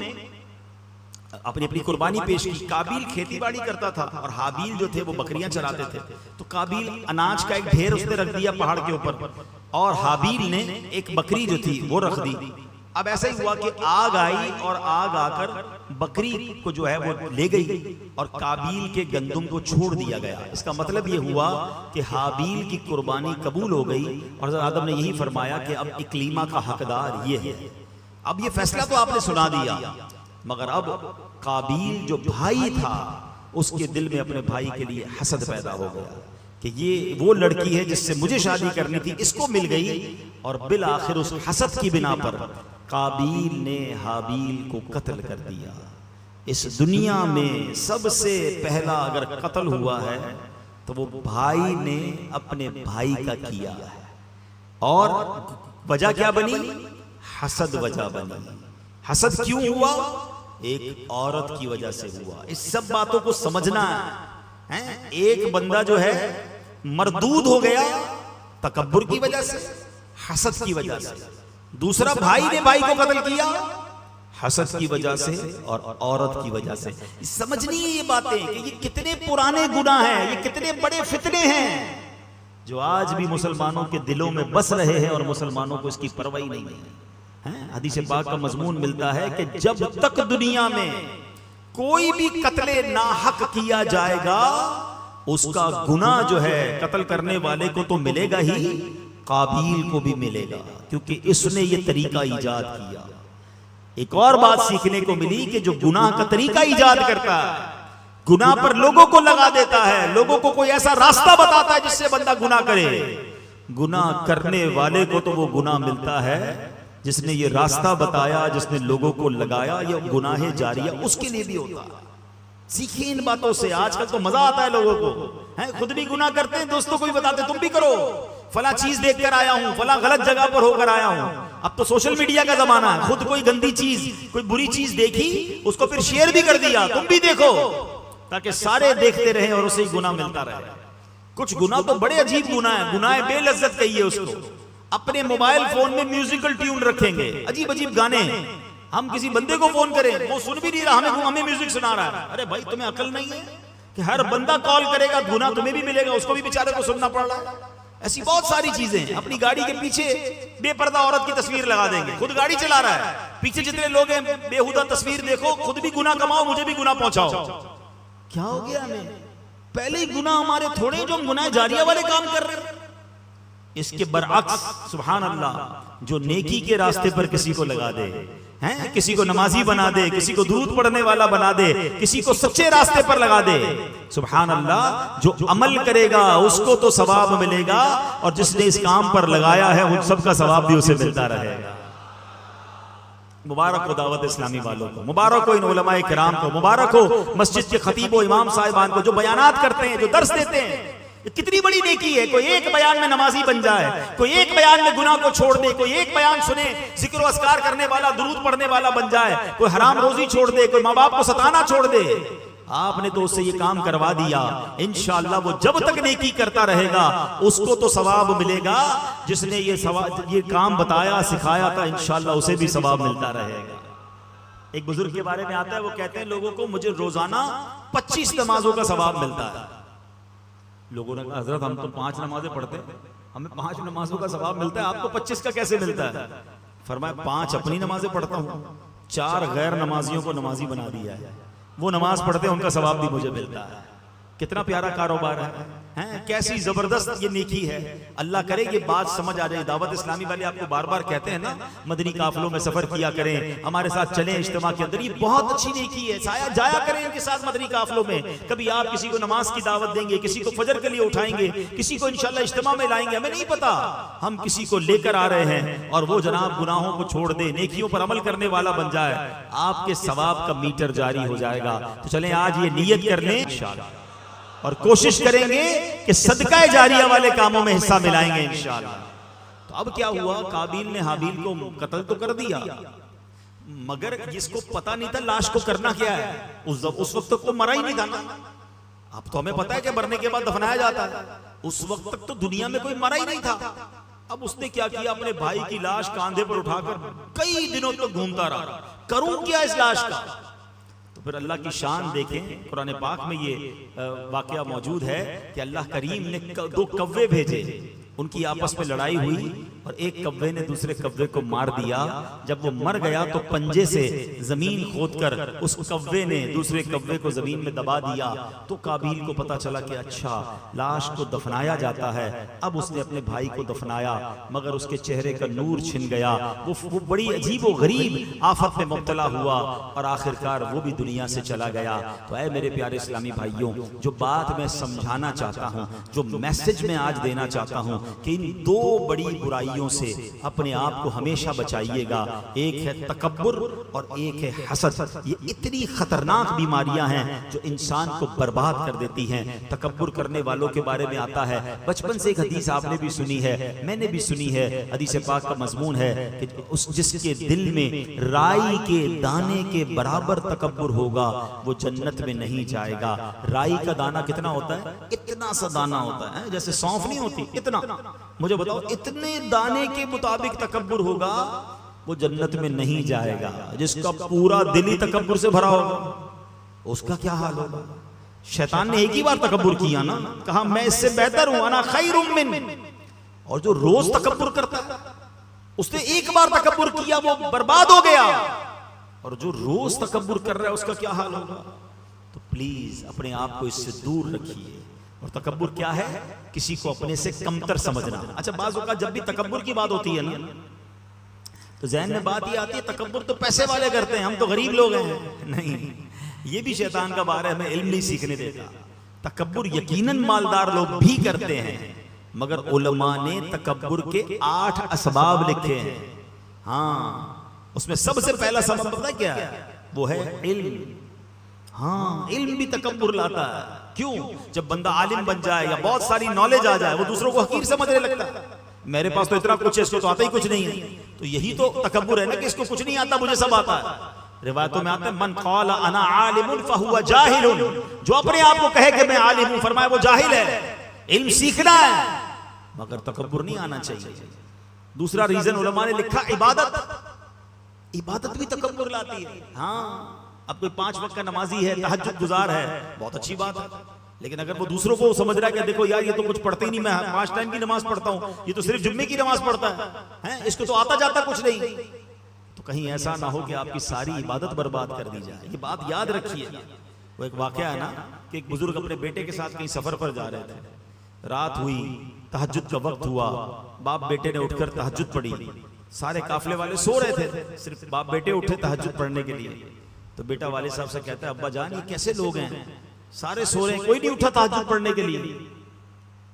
अपनी अपनी कुर्बानी पेश की। काबील खेतीबाड़ी करता था और हाबील जो थे वो बकरियां चराते थे। तो काबील अनाज का एक ढेर उसने रख दिया पहाड़ के ऊपर, और हाबील ने एक बकरी जो थी वो रख दी। अब ऐसा ही हुआ कि आग आई और आग आकर बकरी को जो है वो ले गई और काबील के गंदुम को छोड़ दिया गया। इसका मतलब ये हुआ कि हाबील की कुर्बानी कबूल हो गई, और आदम ने यही फरमाया कि अब इकलीमा का हकदार ये है। अब ये फैसला तो आपने सुना दिया, मगर अब काबील जो भाई था उसके दिल में अपने भाई के लिए हसद पैदा हो गया कि ये वो लड़की है जिससे मुझे शादी करनी थी, इसको मिल गई। और बिल आखिर उस हसद की बिना पर काबील ने हाबील को कत्ल कर दिया। इस दुनिया में सबसे पहला अगर कत्ल हुआ है तो वो भाई ने अपने भाई का किया है। और वजह क्या बनी? हसद वजह बनी। हसद क्यों हुआ? एक औरत की वजह से हुआ। इस सब बातों को समझना है। एक बंदा जो है मरदूद हो गया तकब्बुर की वजह से, हसद की वजह से। दूसरा भाई ने भाई को कत्ल किया हसद की वजह से और औरत की वजह से। समझनी है ये बातें कि ये कितने पुराने गुनाह हैं, ये कितने बड़े फितने हैं जो आज भी मुसलमानों के दिलों में बस रहे हैं और मुसलमानों को इसकी परवाह नहीं है। हदीस पाक का मजमून मिलता है कि जब तक दुनिया में कोई भी कत्ले नाहक किया जाएगा उसका गुनाह जो है कत्ल करने वाले को तो मिलेगा ही, काबील को भी मिलेगा, क्योंकि इसने ये तरीका इजाद किया। एक और बात सीखने को मिली कि जो गुनाह का तरीका इजाद करता है, गुनाह पर लोगों को लगा देता है, लोगों को कोई ऐसा रास्ता बताता है जिससे बंदा गुनाह करे, गुनाह करने वाले को तो वो गुनाह मिलता है जिसने ये रास्ता बताया, जिसने लोगों को लगाया। ये गुनाह जारिया उसके लिए भी होता है। सीखिए इन बातों से। आजकल तो मजा आता है लोगों को, हैं खुद भी गुनाह करते हैं, दोस्तों को भी बताते तुम भी करो, फला चीज देखकर आया हूं, फला गलत जगह पर होकर आया हूं। अब तो सोशल मीडिया का जमाना है, खुद कोई गंदी चीज, कोई बुरी चीज देखी उसको फिर शेयर भी कर दिया, तुम भी देखो, ताकि सारे देखते रहे और उसे गुनाह मिलता रहे। कुछ गुनाह तो बड़े अजीब गुनाह है, गुनाह बेलज्जत कहिए उसको। अपने मोबाइल फोन में म्यूजिकल ट्यून रखेंगे, अजीब अजीब गाने। हम किसी बंदे को फोन करें, वो सुन भी नहीं रहा, हमें म्यूजिक सुना रहा है। अरे भाई तुम्हें अकल नहीं है कि हर बंदा कॉल करेगा गुनाह तुम्हें भी मिलेगा, उसको भी बेचारे को सुनना पड़ रहा है। ऐसी बहुत सारी चीजें। अपनी गाड़ी के पीछे बेपर्दा औरत की तस्वीर लगा देंगे, खुद गाड़ी चला रहा है, पीछे जितने लोग हैं बेहुदा तस्वीर देखो, खुद भी गुनाह कमाओ, मुझे भी गुनाह पहुंचाओ। क्या हो गया हमें? पहले ही गुनाह हमारे थोड़े जो हम गुनाह जारिया वाले काम कर रहे हैं। इसके बरअक्स सुभान अल्लाह, जो नेकी के रास्ते पर किसी को लगा दे, हैं किसी को नमाजी बना दे, किसी को दूध पढ़ने वाला बना दे, किसी को सच्चे रास्ते पर लगा दे, सुभान अल्लाह, जो अमल करेगा उसको तो सवाब मिलेगा और जिसने इस काम पर लगाया है उन सबका सवाब भी उसे मिलता रहेगा। मुबारक हो दावत इस्लामी वालों को, मुबारक हो इन उलमाए किराम को, मुबारक हो मस्जिद के खतीब व इमाम साहिबान को जो बयानात करते हैं, जो दर्स देते हैं। कितनी बड़ी नेकी है। कोई एक बयान में नमाजी बन जाए, कोई एक बयान में गुनाह को छोड़ दे, कोई एक बयान सुने जिक्र अस्कार करने वाला, दुरूद पढ़ने वाला बन जाए, कोई हराम रोजी छोड़ दे, कोई माँ बाप को सताना छोड़ दे। आपने तो उससे ये काम करवा दिया। इंशाअल्लाह वो जब तक नेकी करता रहेगा उसको तो सवाब मिलेगा, जिसने ये काम बताया सिखाया था इंशाअल्लाह उसे भी सवाब मिलता रहेगा। एक बुजुर्ग के बारे में आता है, वो कहते हैं लोगों को मुझे रोजाना 25 नमाजों का सवाब मिलता है। लोगों ने कहा हजरत हम तो 5 नमाजें पढ़ते हैं, हमें 5 नमाजों का सवाब मिलता है, आपको 25 का कैसे मिलता है? फरमाया 5 अपनी नमाजें पढ़ता हूँ, 4 गैर नमाजियों को नमाजी बना दिया है, वो नमाज पढ़ते हैं उनका सवाब भी मुझे मिलता है। कितना प्यारा कारोबार है, कैसी जबरदस्त ये नेकी है। अल्लाह करे ये बात समझ आ जाए। दावत इस्लामी वाले आपको बार बार कहते हैं ना मदनी काफिलों में सफर किया करें, हमारे साथ चलें इज्तिमा के अंदर, ये बहुत अच्छी नेकी है। साया जाया करें इनके साथ मदनी काफिलों में। कभी आप किसी को नमाज की दावत देंगे, किसी को फजर के लिए उठाएंगे, किसी को इंशाल्लाह इज्तिमा में लाएंगे, हमें नहीं पता, हम किसी को लेकर आ रहे हैं और वो जनाब गुनाहों को छोड़ दे, नेकियों पर अमल करने वाला बन जाए, आपके सवाब का मीटर जारी हो जाएगा। तो चलें आज ये नियत कर लें इंशाल्लाह और कोशिश करेंगे कि सदका जारिया वाले कामों में हिस्सा मिलाएंगे इंशाअल्लाह। तो अब क्या हुआ, काबिल ने हाबिल को कत्ल तो कर दिया, मगर जिसको पता नहीं था लाश को करना क्या है, उस वक्त तक तो मरा ही नहीं था ना। अब तो हमें पता है कि मरने के बाद दफनाया जाता है, उस वक्त तक तो दुनिया में कोई मरा ही नहीं था। अब उसने क्या किया, अपने भाई की लाश कांधे पर उठाकर कई दिनों तक घूमता रहा, करूं क्या इस लाश का। तो फिर अल्लाह की शान देखें, कुरान पाक में ये वाकया मौजूद है कि अल्लाह करीम ने 2 कव्वे भेजे, उनकी आपस में लड़ाई हुई और एक कव्वे ने दूसरे कव्वे को मार दिया। जब वो मर गया तो पंजे से जमीन खोदकर उस कव्वे ने दूसरे कव्वे को जमीन में दबा दिया। तो काबिल को पता चला कि अच्छा लाश को दफनाया जाता है। अब उसने अपने भाई को दफनाया मगर उसके चेहरे का नूर छिन गया। वो बड़ी अजीब व गरीब आफत में मुब्तला हुआ और आखिरकार वो भी दुनिया से चला गया। तो ऐ मेरे प्यारे इस्लामी भाइयों, जो बात मैं समझाना चाहता हूँ, जो मैसेज मैं आज देना चाहता हूँ कि इन दो बड़ी बुराइयों से अपने आप को हमेशा बचाइएगा। एक है तकब्बुर और एक है हसद। ये इतनी खतरनाक बीमारियां हैं जो इंसान को बर्बाद कर देती हैं। तकब्बुर करने वालों के बारे में आता है, बचपन से एक हदीस आपने भी सुनी है, मैंने भी सुनी है। हदीस पाक का मजमून है कि उस जिसके दिल में राई के दाने के बराबर तकब्बुर होगा वो जन्नत में नहीं जाएगा। राई का दाना कितना होता है? इतना सा दाना होता है, जैसे सौंफ नहीं होती, इतना। मुझे बताओ, इतने दाने के मुताबिक तकब्बुर होगा वो जन्नत में नहीं जाएगा। जिसका पूरा दिल ही तकब्बुर से भरा होगा उसका क्या हाल होगा? शैतान ने एक ही बार तकब्बुर किया ना, कहा मैं इससे बेहतर हूं, अना खैरुम मिन। और जो रोज तकब्बुर करता है, उसने एक बार तकब्बुर किया वो बर्बाद हो गया। और जो रोज तकब्बुर कर रहा है उसका क्या हाल होगा? तो प्लीज अपने आप को इससे दूर रखिए। और तकब्बुर क्या है? किसी को अपने से कमतर समझना। अच्छा, बाज़ औक़ात जब भी तकब्बुर की बात होती है ना, तो ज़हन में बात ये आती है तकब्बुर तो पैसे वाले करते हैं, हम तो गरीब लोग हैं। नहीं, ये भी शैतान का वार है, हमें इल्म नहीं सीखने देता। तकब्बुर यकीनन मालदार लोग भी करते हैं, मगर उलमा ने तकब्बुर के 8 असबाब लिखे हैं। हाँ, उसमें सबसे पहला सबब पता क्या है? वो है इल्म। हाँ, इल्म भी तकब्बुर लाता है। क्यों? जब बंदा आलिम बन जाए या बहुत सारी नॉलेज आ जाए, वो दूसरों को हकीर समझने लगता है। मेरे पास तो इतना कुछ है, इसको तो आता ही कुछ नहीं है। तो यही तो तकब्बुर है ना कि इसको कुछ नहीं आता, मुझे सब आता है। रिवायतों में आता है मन क़ाला अना आलिमुन फहुवा जाहिलुन। जो अपने आप को कहे कि मैं आलिम हूं, फरमाया वो जाहिल है। इल्म सीखना है मगर तकब्बुर नहीं आना चाहिए। दूसरा रीजन उलमा ने लिखा इबादत। इबादत भी तकब्बुर लाती है। हाँ, अब कोई 5 वक्त का नमाजी है, तहज्जुद गुजार है, बहुत अच्छी बात है। लेकिन अगर वो दूसरों को समझ रहा है कि देखो यार ये तो कुछ पढ़ते ही नहीं, मैं 5 टाइम की नमाज पढ़ता हूँ, ये तो सिर्फ जुम्मे की नमाज पढ़ता है, इसको तो आता जाता कुछ नहीं, तो कहीं ऐसा ना हो कि आपकी सारी इबादत बर्बाद कर दी जाए। ये बात याद रखिएगा। वो एक वाकया है ना कि एक बुजुर्ग अपने बेटे के साथ कहीं सफर पर जा रहे थे। रात हुई, तहज्जुद का वक्त हुआ, बाप बेटे ने उठकर तहज्जुद पढ़ी। सारे काफिले वाले सो रहे थे, सिर्फ बाप बेटे उठे तहज्जुद पढ़ने के लिए। तो बेटा वाले साहब से कहता है, अब्बा जान ये कैसे लोग हैं, सारे सो रहे हैं, कोई नहीं उठा तहज्जुद पढ़ने के लिए।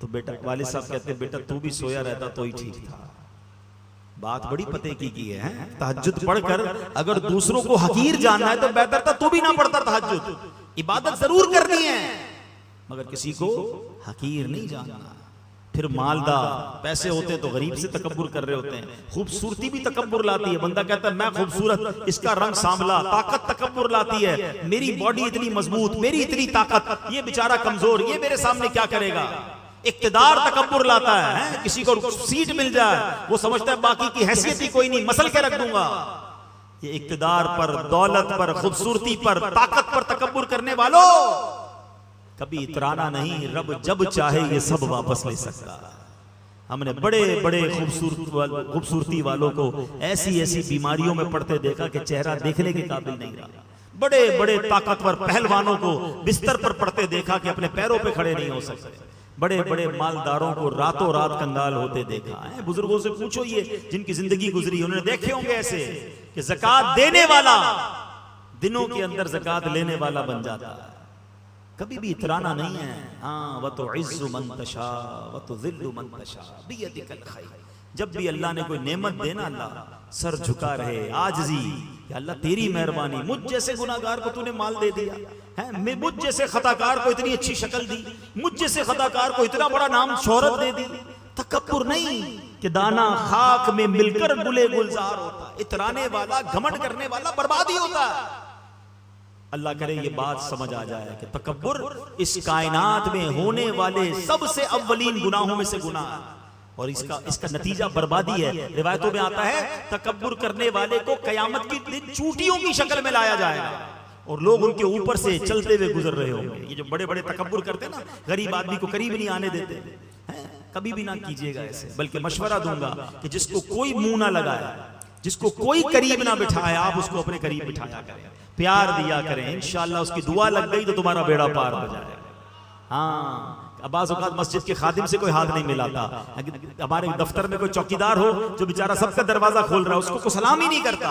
तो बेटा वाले साहब कहते हैं, बेटा तू भी सोया रहता तो ही ठीक था। बात बड़ी पते की है। तहज्जुद पढ़कर अगर दूसरों को हकीर जानना है तो बेहतर था तू भी ना पढ़ता तहज्जुद। इबादत जरूर करनी है मगर किसी को हकीर नहीं जानना। फिर मालदार पैसे होते तो गरीब से तकब्बुर कर रहे होते हैं। खूबसूरती भी तकब्बुर लाती है। बंदा कहता है मैं खूबसूरत, इसका रंग सांवला। ताकत तकब्बुर लाती है, मेरी बॉडी इतनी मजबूत, मेरी इतनी ताकत, ये बेचारा कमजोर, ये मेरे सामने क्या करेगा। इक्तिदार तकब्बुर लाता है। किसी को सीट मिल जाए वो समझता है बाकी की हैसियत ही कोई नहीं, मसल के रख दूंगा। ये इक्तिदार पर, दौलत पर, खूबसूरती पर, ताकत पर तकब्बुर करने वालों कभी इतराना नहीं। रब जब चाहे ये सब वापस ले सकता। हमने बड़े बड़े खूबसूरती वालों को ऐसी ऐसी बीमारियों में पड़ते देखा कि चेहरा देखने के काबिल नहीं रहा। बड़े बड़े ताकतवर पहलवानों को बिस्तर पर पड़ते देखा कि अपने पैरों पे खड़े नहीं हो सकते। बड़े बड़े मालदारों को रातों रात कंगाल होते देखा है। बुजुर्गों से पूछो, ये जिनकी जिंदगी गुजरी उन्होंने देखे होंगे ऐसे कि ज़कात देने वाला दिनों के अंदर ज़कात लेने वाला बन जाता है। कभी भी इतराना नहीं है। हाँ, व तो इज़्ज़ु मन तशा व तो ज़िल्लु मन तशा बियदिकल खैर। जब भी अल्लाह ने कोई नेमत देना, अल्लाह सर झुका रहे, आजिज़ी, या अल्लाह तेरी मेहरबानी, मुझ जैसे गुनाहगार को तूने माल दे दिया है, मैं मुझ जैसे खताकार को इतनी अच्छी शक्ल दी, मुझ जैसे खताकार को इतना बड़ा नाम शोहरत दे दी। तकब्बुर नहीं कि दाना खाक में मिलकर गुले गुलजार होता। इतराने वाला, घमंड करने वाला बर्बादी होता है। अल्लाह करे ये बात समझ आ जाए कि तकब्बुर इस कायनात में होने वाले सबसे अव्वलीन गुनाहों में से गुनाह है और इसका नतीजा बर्बादी है। रिवायतों में आता है तकब्बुर करने वाले को कयामत की दिन चूंटियों की शक्ल में लाया जाएगा और लोग उनके ऊपर से चलते हुए गुजर रहे होंगे। ये जो बड़े बड़े तकब्बुर करते हैं ना, गरीब आदमी को करीब नहीं आने देते हैं, कभी भी ना कीजिएगा ऐसे। बल्कि मशवरा दूंगा कि जिसको कोई मुंह ना लगाए, जिसको कोई करीब ना बिठाए, आप उसको अपने करीब बिठाया करें, प्यार दिया करें। इंशाअल्लाह उसकी दुआ लग गई तो तुम्हारा बेड़ा पार हो जाएगा। हाँ, बाज़ औक़ात मस्जिद के खादिम से कोई हाथ नहीं मिलाता। हमारे दफ्तर में कोई चौकीदार हो जो बेचारा सबका दरवाजा खोल रहा है, उसको सलाम ही नहीं करता,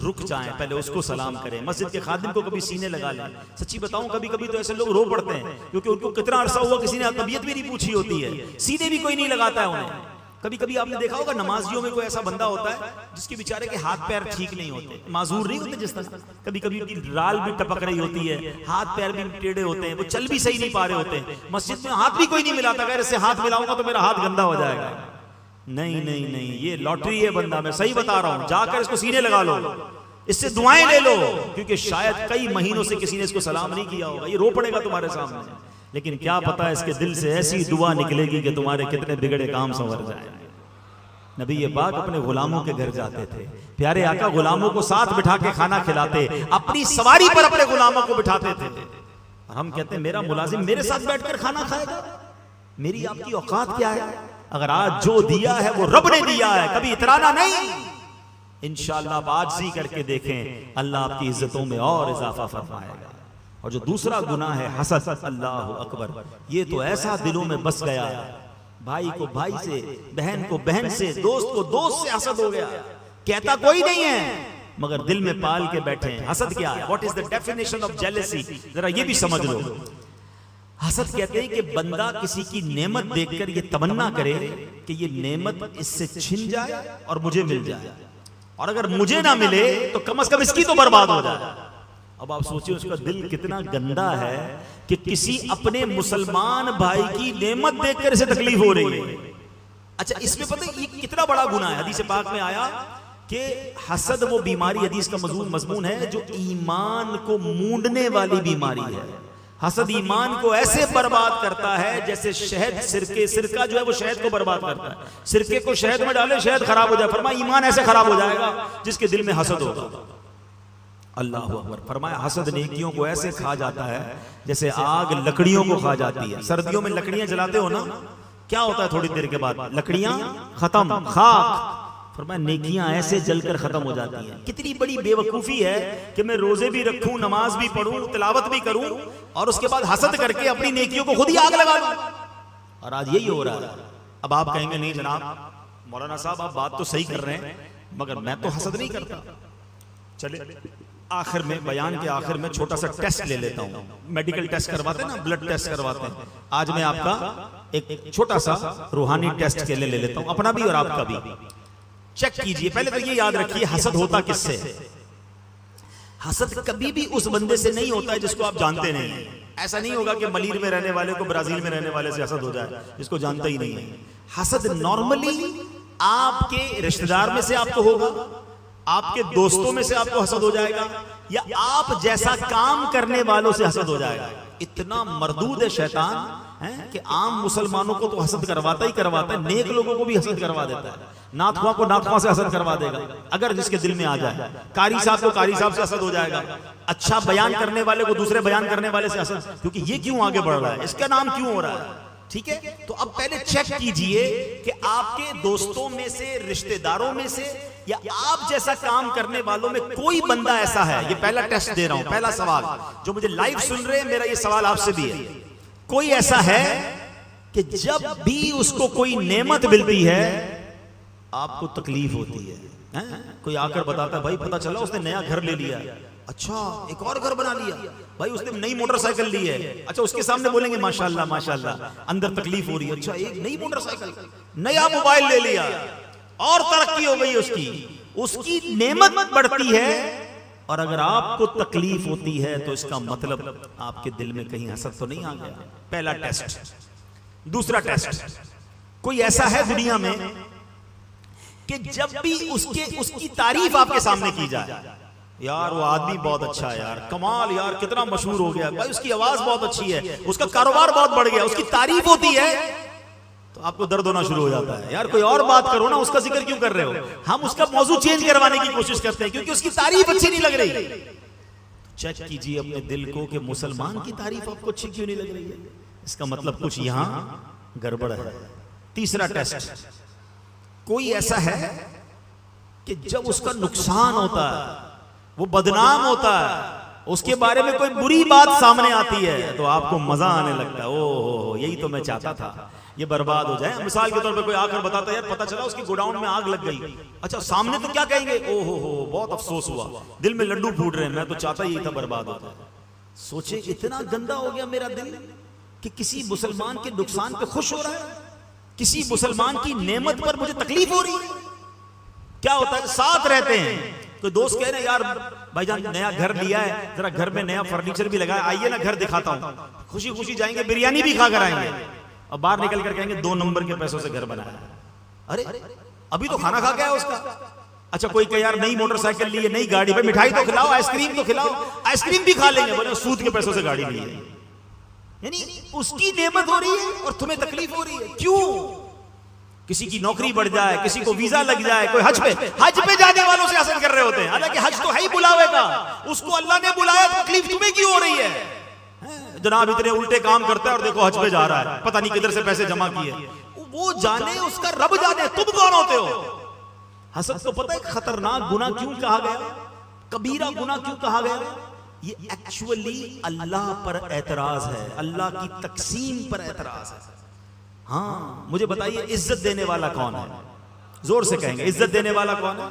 रुक जाएं, पहले उसको सलाम करें। मस्जिद के खादिम को कभी सीने लगा लें। सच्ची बताऊं, कभी कभी तो ऐसे लोग रो पड़ते हैं क्योंकि उनको कितना अरसा हुआ किसी ने तबीयत भी नहीं पूछी होती है, सीने भी कोई नहीं लगाता है उन्हें। कभी कभी आपने देखा होगा नमाजियों में कोई ऐसा बंदा होता है जिसके बेचारे के हाथ पैर ठीक नहीं होते, माजूर नहीं होते जिस तरह, कभी कभी उनकी राल भी टपक रही होती है, हाथ पैर भी टेढ़े होते हैं, वो चल भी सही नहीं पा रहे होते, मस्जिद में हाथ भी कोई नहीं मिलाता, अगर इससे हाथ मिलाऊंगा तो मेरा हाथ गंदा हो जाएगा। नहीं नहीं नहीं, ये लॉटरी है बंदा, मैं सही बता रहा हूं। जाकर इसको सीने लगा लो, इससे दुआएं ले लो, क्योंकि शायद कई महीनों से किसी ने इसको सलाम नहीं किया होगा। ये रो पड़ेगा तुम्हारे सामने, लेकिन क्या पता है इसके दिल से ऐसी दुआ निकलेगी कि तुम्हारे कितने बिगड़े काम संवर जाएंगे। नबी ये बात अपने गुलामों के घर जाते थे, प्यारे आका गुलामों को साथ बिठा के खाना खिलाते, अपनी सवारी पर अपने गुलामों को बिठाते थे। और हम कहते हैं मेरा मुलाजिम मेरे साथ बैठकर खाना खाएगा, मेरी आपकी औकात क्या है? अगर आज जो दिया है वो रब ने दिया है, कभी इतराना नहीं। इंशाअल्लाह आप आजिज़ी करके देखें, अल्लाह आपकी इज्जतों में और इजाफा फरमाएगा। और जो दूसरा गुनाह है हसद, अल्लाह अकबर, ये तो ऐसा दिलों में बस गया, भाई को भाई से, बहन को बहन से, दोस्त को दोस्त से हसद हो गया। कहता कोई नहीं है मगर दिल में पाल के बैठे हैं। हसद क्या है? What is the definition of jealousy? जरा ये भी समझ लो। हसद कहते हैं कि बंदा किसी की नेमत देखकर ये तमन्ना करे कि ये नेमत इससे छिन जाए और मुझे मिल जाए, और अगर मुझे ना मिले तो कम से कम इसकी तो बर्बाद हो जाए। अब आप सोचिए उसका दिल कितना गंदा है कि किसी अपने मुसलमान भाई की नेमत देखकर इसे तकलीफ हो रही है। अच्छा, इसमें पता है ये कितना बड़ा गुनाह है। हदीस पाक में आया कि हसद वो बीमारी, हदीस का मजमून है, जो ईमान को मूंडने वाली बीमारी है। हसद ईमान को ऐसे बर्बाद करता है जैसे शहद, सिरका जो है वो शहद को बर्बाद करता है। सिरके को शहद में डाले शहद खराब हो जाए, फरमाया ईमान ऐसे खराब हो जाएगा जिसके दिल में हसद होगा। अल्लाह अकबर। फरमाया हसद नेकियों को ऐसे खा जाता है जैसे आग लकड़ियों को खा जाती है। सर्दियों में लकड़ियां जलाते हो ना, क्या होता है थोड़ी देर के बाद लकड़ियां खत्म, खाक। फरमाया नेकियां ऐसे जलकर खत्म हो जाती हैं। कितनी बड़ी बेवकूफी है कि मैं रोजे भी रखूं, नमाज भी पढ़ूं, तिलावत भी करूं और उसके बाद हसद करके अपनी नेकियों को खुद ही आग लगा लूं। और आज यही हो रहा है। अब आप कहेंगे नहीं जनाब मौलाना साहब आप बात तो सही कर रहे हैं मगर मैं तो हसद नहीं करता। चले आखिर में, बयान के आखिर में छोटा सा टेस्ट ले लेता हूं। मेडिकल टेस्ट करवाते हैं ना, ब्लड टेस्ट करवाते हैं। आज मैं आपका एक छोटा सा रूहानी टेस्ट के लिए ले लेता हूं, अपना भी और आपका भी। चेक कीजिए। पहले तो ये याद रखिए हसद होता किससे है। हसद कभी भी उस बंदे से नहीं होता है जिसको आप जानते नहीं है। ऐसा नहीं होगा कि मलीर में रहने वाले को ब्राजील में रहने वाले से हसद हो जाए जिसको जानता ही नहीं है। हसद नॉर्मली आपके रिश्तेदार में से आपको होगा, आपके दोस्तों में से आपको हसद हो जाएगा, या आप जैसा काम करने वालों से हसद हो जाएगा। इतना मरदूद है शैतान है कि आम मुसलमानों को तो हसद करवाता ही करवाता है, नेक लोगों को भी हसद करवा देता है। नाथुआ को नाथुआ से हसद करवा देगा अगर जिसके दिल में आ जाए। कारी साहब को कारी साहब से हसद हो जाएगा। अच्छा बयान करने वाले को दूसरे बयान करने वाले से हसद, क्योंकि ये क्यों आगे बढ़ रहा है, इसका नाम क्यों हो रहा है। ठीक है, तो अब पहले चेक कीजिए कि आपके दोस्तों में से, रिश्तेदारों में से, या आप जैसा काम करने वालों में कोई बंदा ऐसा है। ये पहला टेस्ट दे रहा हूं, पहला सवाल जो मुझे लाइव सुन रहे हैं, मेरा ये सवाल आपसे भी है। कोई ऐसा है कि जब भी उसको कोई नेमत मिलती है आपको तकलीफ होती है? कोई आकर बताता है भाई पता चला उसने नया घर ले लिया, अच्छा एक और घर बना लिया, भाई उसने नई मोटरसाइकिल ली है, अच्छा उसके सामने बोलेंगे माशाल्लाह माशाल्लाह, अंदर तकलीफ हो रही है, अच्छा एक नई मोटरसाइकिल, नया मोबाइल ले लिया और तरक्की हो गई उसकी नेमत बढ़ती है। और अगर आपको तकलीफ होती है तो इसका मतलब आपके दिल में कहीं हसद तो नहीं आ गया। पहला टेस्ट। दूसरा टेस्ट, कोई ऐसा है दुनिया में कि जब भी उसकी तारीफ आपके सामने की जाए, यार वो आदमी बहुत अच्छा है, यार कमाल, यार कितना मशहूर हो गया, भाई उसकी आवाज बहुत अच्छी है, उसका कारोबार बहुत बढ़ गया, उसकी तारीफ होती है तो आपको दर्द होना शुरू हो जाता है। यार कोई और बात करो ना, उसका जिक्र क्यों कर रहे हो। हम उसका मौजू चेंज करवाने की कोशिश करते हैं क्योंकि उसकी तारीफ अच्छी नहीं लग रही। चेक कीजिए अपने दिल को कि मुसलमान की तारीफ आपको अच्छी क्यों नहीं लग रही है। इसका मतलब कुछ यहां गड़बड़ है। तीसरा टेस्ट, कोई ऐसा है कि जब उसका नुकसान होता है, वो बदनाम होता है, उसके बारे में कोई बुरी बात सामने आती है तो आपको मजा आने लगता है, ओहो यही तो मैं चाहता था, ये बर्बाद हो जाए। मिसाल के तौर पे कोई आकर बताता है यार पता चला उसकी गोडाउन में आग लग गई, अच्छा सामने तो क्या कहेंगे, ओहो हो बहुत अफसोस हुआ, दिल में लड्डू फूट रहे हैं, मैं तो चाहता ही था बर्बाद हो जाए। सोचे इतना गंदा हो गया मेरा दिल कि किसी मुसलमान के नुकसान पे खुश हो रहा है, किसी मुसलमान की नेमत पर मुझे तकलीफ हो रही है। क्या होता है, साथ रहते हैं तो दोस्त कह रहे हैं यार भाईजान नया घर लिया है, जरा घर में नया फर्नीचर भी लगाया, आइए ना घर दिखाता हूं, खुशी खुशी जाएंगे, बिरयानी भी खा कर आएंगे, और बाहर निकल कर कहेंगे 2 नंबर के पैसों से घर बनाया। अरे अभी तो खाना खा के आया उसका। अच्छा कोई कहे यार नई मोटरसाइकिल ली है, नई गाड़ी पे, मिठाई तो खिलाओ, आइसक्रीम तो खिलाओ, आइसक्रीम भी खा लेंगे, बोले सूद के पैसों से गाड़ी ली है। यानी उसकी नेमत हो रही है और तुम्हें तकलीफ हो रही है, क्यों? किसी की नौकरी बढ़ जाए, किसी को वीजा लग जाए, कोई हज पे जाने वालों से हसद कर रहे होते हैं, हालांकि हज तो है ही बुलावे का, उसको अल्लाह ने बुलाया, तकलीफ तुम्हें क्यों हो रही है? जनाब इतने उल्टे काम करता है और देखो हज पे जा रहा है, पता नहीं किधर से पैसे जमा किए, वो जाने, उसका रब जाने, तुम कौन होते हो? हसद तो पता है खतरनाक गुनाह क्यों कहा गया, कबीरा गुनाह क्यों कहा गया? ये एक्चुअली अल्लाह पर एतराज है, अल्लाह की तकसीम पर एतराज है। हाँ मुझे बताइए इज्जत देने वाला कौन है? जोर से कहेंगे, इज्जत देने वाला कौन है?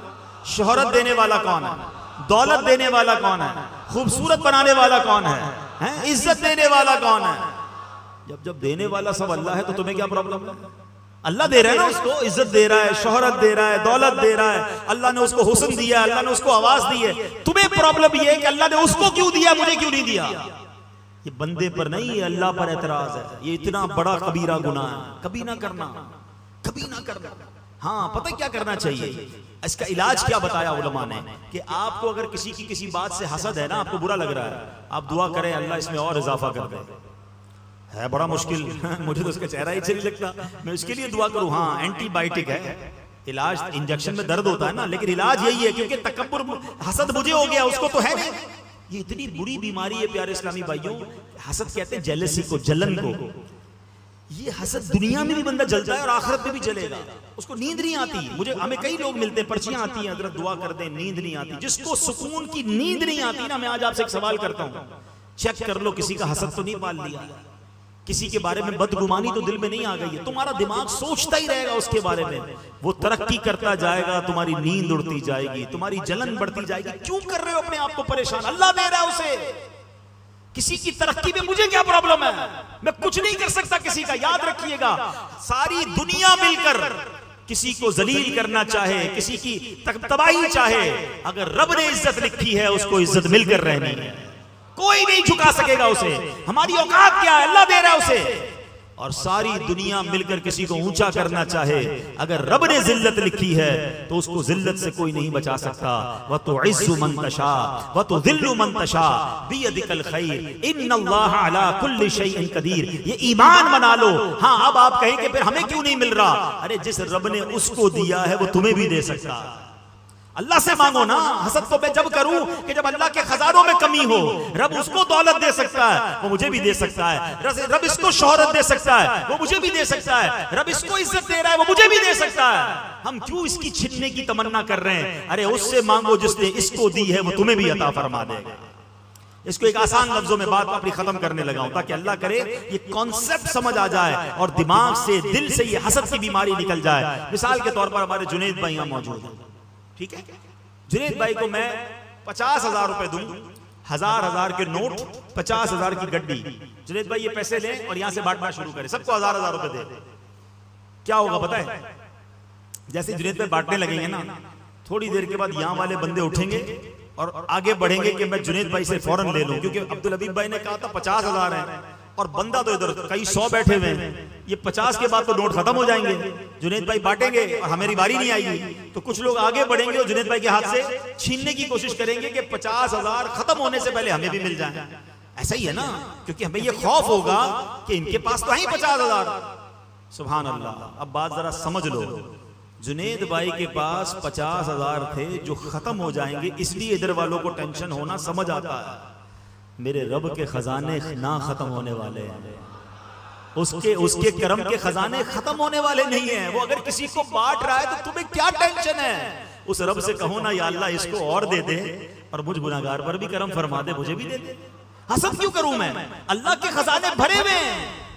शोहरत देने वाला कौन है? दौलत देने वाला कौन है? खूबसूरत बनाने वाला कौन है? इज्जत देने वाला कौन है? जब देने वाला सब अल्लाह है तो तुम्हें क्या प्रॉब्लम है? अल्लाह दे रहा है ना उसको, इज्जत दे रहा है, शोहरत दे रहा है, दौलत दे रहा है, अल्लाह ने उसको हुस्न दिया, अल्लाह ने उसको आवाज दी है। तुम्हें प्रॉब्लम ये है कि अल्लाह ने उसको क्यों दिया, मुझे क्यों नहीं दिया? ये बंदे पर नहीं, ये अल्लाह पर एतराज है। ये इतना बड़ा कबीरा गुनाह है, कभी ना करना, कभी ना करना। हाँ पता क्या करना चाहिए, इसका इलाज क्या बताया उलमा ने कि आपको अगर किसी की किसी बात से हसद है ना, आपको बुरा लग रहा है, आप दुआ करें अल्लाह इसमें और इजाफा कर दे। है बड़ा मुश्किल मुझे तो उसका चेहरा ही नहीं लगता, मैं उसके लिए दुआ करूं। हाँ एंटीबायोटिक है, इलाज, इंजेक्शन में दर्द होता है ना, लेकिन इलाज यही है, क्योंकि तकब्बुर, हसद मुझे हो गया, उसको तो है नहीं। ये इतनी बुरी बीमारी है प्यारे इस्लामी भाइयों, हसद कहते हैं जेलसी को, जलन को। ये हसद दुनिया में भी बंदा जलता है और आखिरत में भी जलेगा, उसको नींद नहीं आती। हमें कई लोग मिलते हैं, पर्चियां आती हैं, हजरत दुआ कर दें, नींद नहीं आती। जिसको सुकून की नींद नहीं आती ना, मैं आज आपसे एक सवाल करता हूं, चेक कर लो किसी का हसद तो नहीं पाल लिया, किसी के बारे में बदगुमानी तो दिल में नहीं आ गई है। तुम्हारा दिमाग सोचता ही रहेगा उसके बारे में, वो तरक्की करता जाएगा, तुम्हारी नींद उड़ती जाएगी, तुम्हारी जलन बढ़ती जाएगी। क्यों कर रहे हो अपने आप को परेशान? अल्लाह दे रहा है उसे, किसी की तरक्की में मुझे क्या प्रॉब्लम है? मैं कुछ नहीं कर सकता किसी का। याद रखिएगा, सारी दुनिया मिलकर किसी को जलील करना चाहे, किसी की तबाही चाहे, अगर रब ने इज्जत लिखी है उसको इज्जत मिलकर रहनी है, कोई नहीं झुका सकेगा उसे। हमारी औकात क्या है? अल्लाह दे रहा है उसे। और सारी दुनिया मिलकर किसी को ऊंचा करना चाहे, अगर रब ने जिल्लत लिखी है तो उसको जिल्लत से कोई नहीं बचा सकता। व तो इज्जु मन तशा व तो दिल्लु मन तशा बियदिकल खैर इन्नल्लाह अला कुल्लि शैइन कदीर। ये ईमान बना लो। हाँ अब आप कहेंगे फिर हमें क्यों नहीं मिल रहा? अरे जिस रब ने उसको दिया है वो तुम्हें भी दे सकता है। अल्लाह से मांगो ना। हसद तो मैं जब करूं कि जब अल्लाह के खजानों में कमी हो। रब उसको दौलत दे सकता है, वो मुझे भी दे सकता है। रब इसको शोहरत दे सकता है, वो मुझे भी दे सकता है। रब इसको इज्जत दे रहा है, वो मुझे भी दे सकता है। हम क्यों इसकी छीनने की तमन्ना कर रहे हैं? अरे उससे मांगो जिसने इसको दी है, वो तुम्हें भी अता फरमा देगा। इसको एक आसान लफ्जों में बात अपनी खत्म करने लगा हूं, ताकि अल्लाह करे ये कॉन्सेप्ट समझ आ जाए और दिमाग से, दिल से ये हसद की बीमारी निकल जाए। मिसाल के तौर पर हमारे जुनैद भाई यहां मौजूद है, ठीक है? जुनैद भाई को मैं 50,000 रुपए दूं, 1000 के नोट, 50,000 की गड्डी। जुनैद भाई ये पैसे लें और यहां से बांटना शुरू करें, सबको 1000 रुपए दे। क्या होगा पता है? जैसे जुनैद भाई बांटने लगेंगे ना, थोड़ी देर के बाद यहां वाले बंदे उठेंगे और आगे बढ़ेंगे कि मैं जुनैद भाई से फौरन ले लूं, क्योंकि अब्दुल हबीब भाई ने कहा था 50,000 है और बंदा तो इधर कई 100 बैठे हुए हैं। ये 50 के बाद तो नोट खत्म हो जाएंगे। जुनैद भाई बांटेंगे और हमारी बारी नहीं आएगी, तो कुछ लोग आगे बढ़ेंगे और जुनैद भाई के हाथ से छीनने की कोशिश करेंगे कि 50,000 खत्म होने से पहले हमें भी मिल जाए। ऐसा ही है ना, क्योंकि हमें ये खौफ होगा कि इनके पास तो है ही 50,000। सुभान अल्लाह। अब बात जरा समझ लो, जुनैद भाई के पास 50,000 थे जो खत्म हो जाएंगे, इसलिए इधर वालों को टेंशन होना समझ आता है। मेरे रब के खजाने ना खत्म होने वाले हैं। उसके करम के खजाने खत्म होने वाले नहीं हैं। वो अगर किसी को बांट रहा है तो तुम्हें क्या टेंशन है? उस रब से कहो ना, या अल्लाह इसको और दे दे और मुझ गुनाहगार पर भी करम फरमा दे, मुझे भी दे दे। हसद क्यों करूं मैं? अल्लाह के खजाने भरे हुए हैं।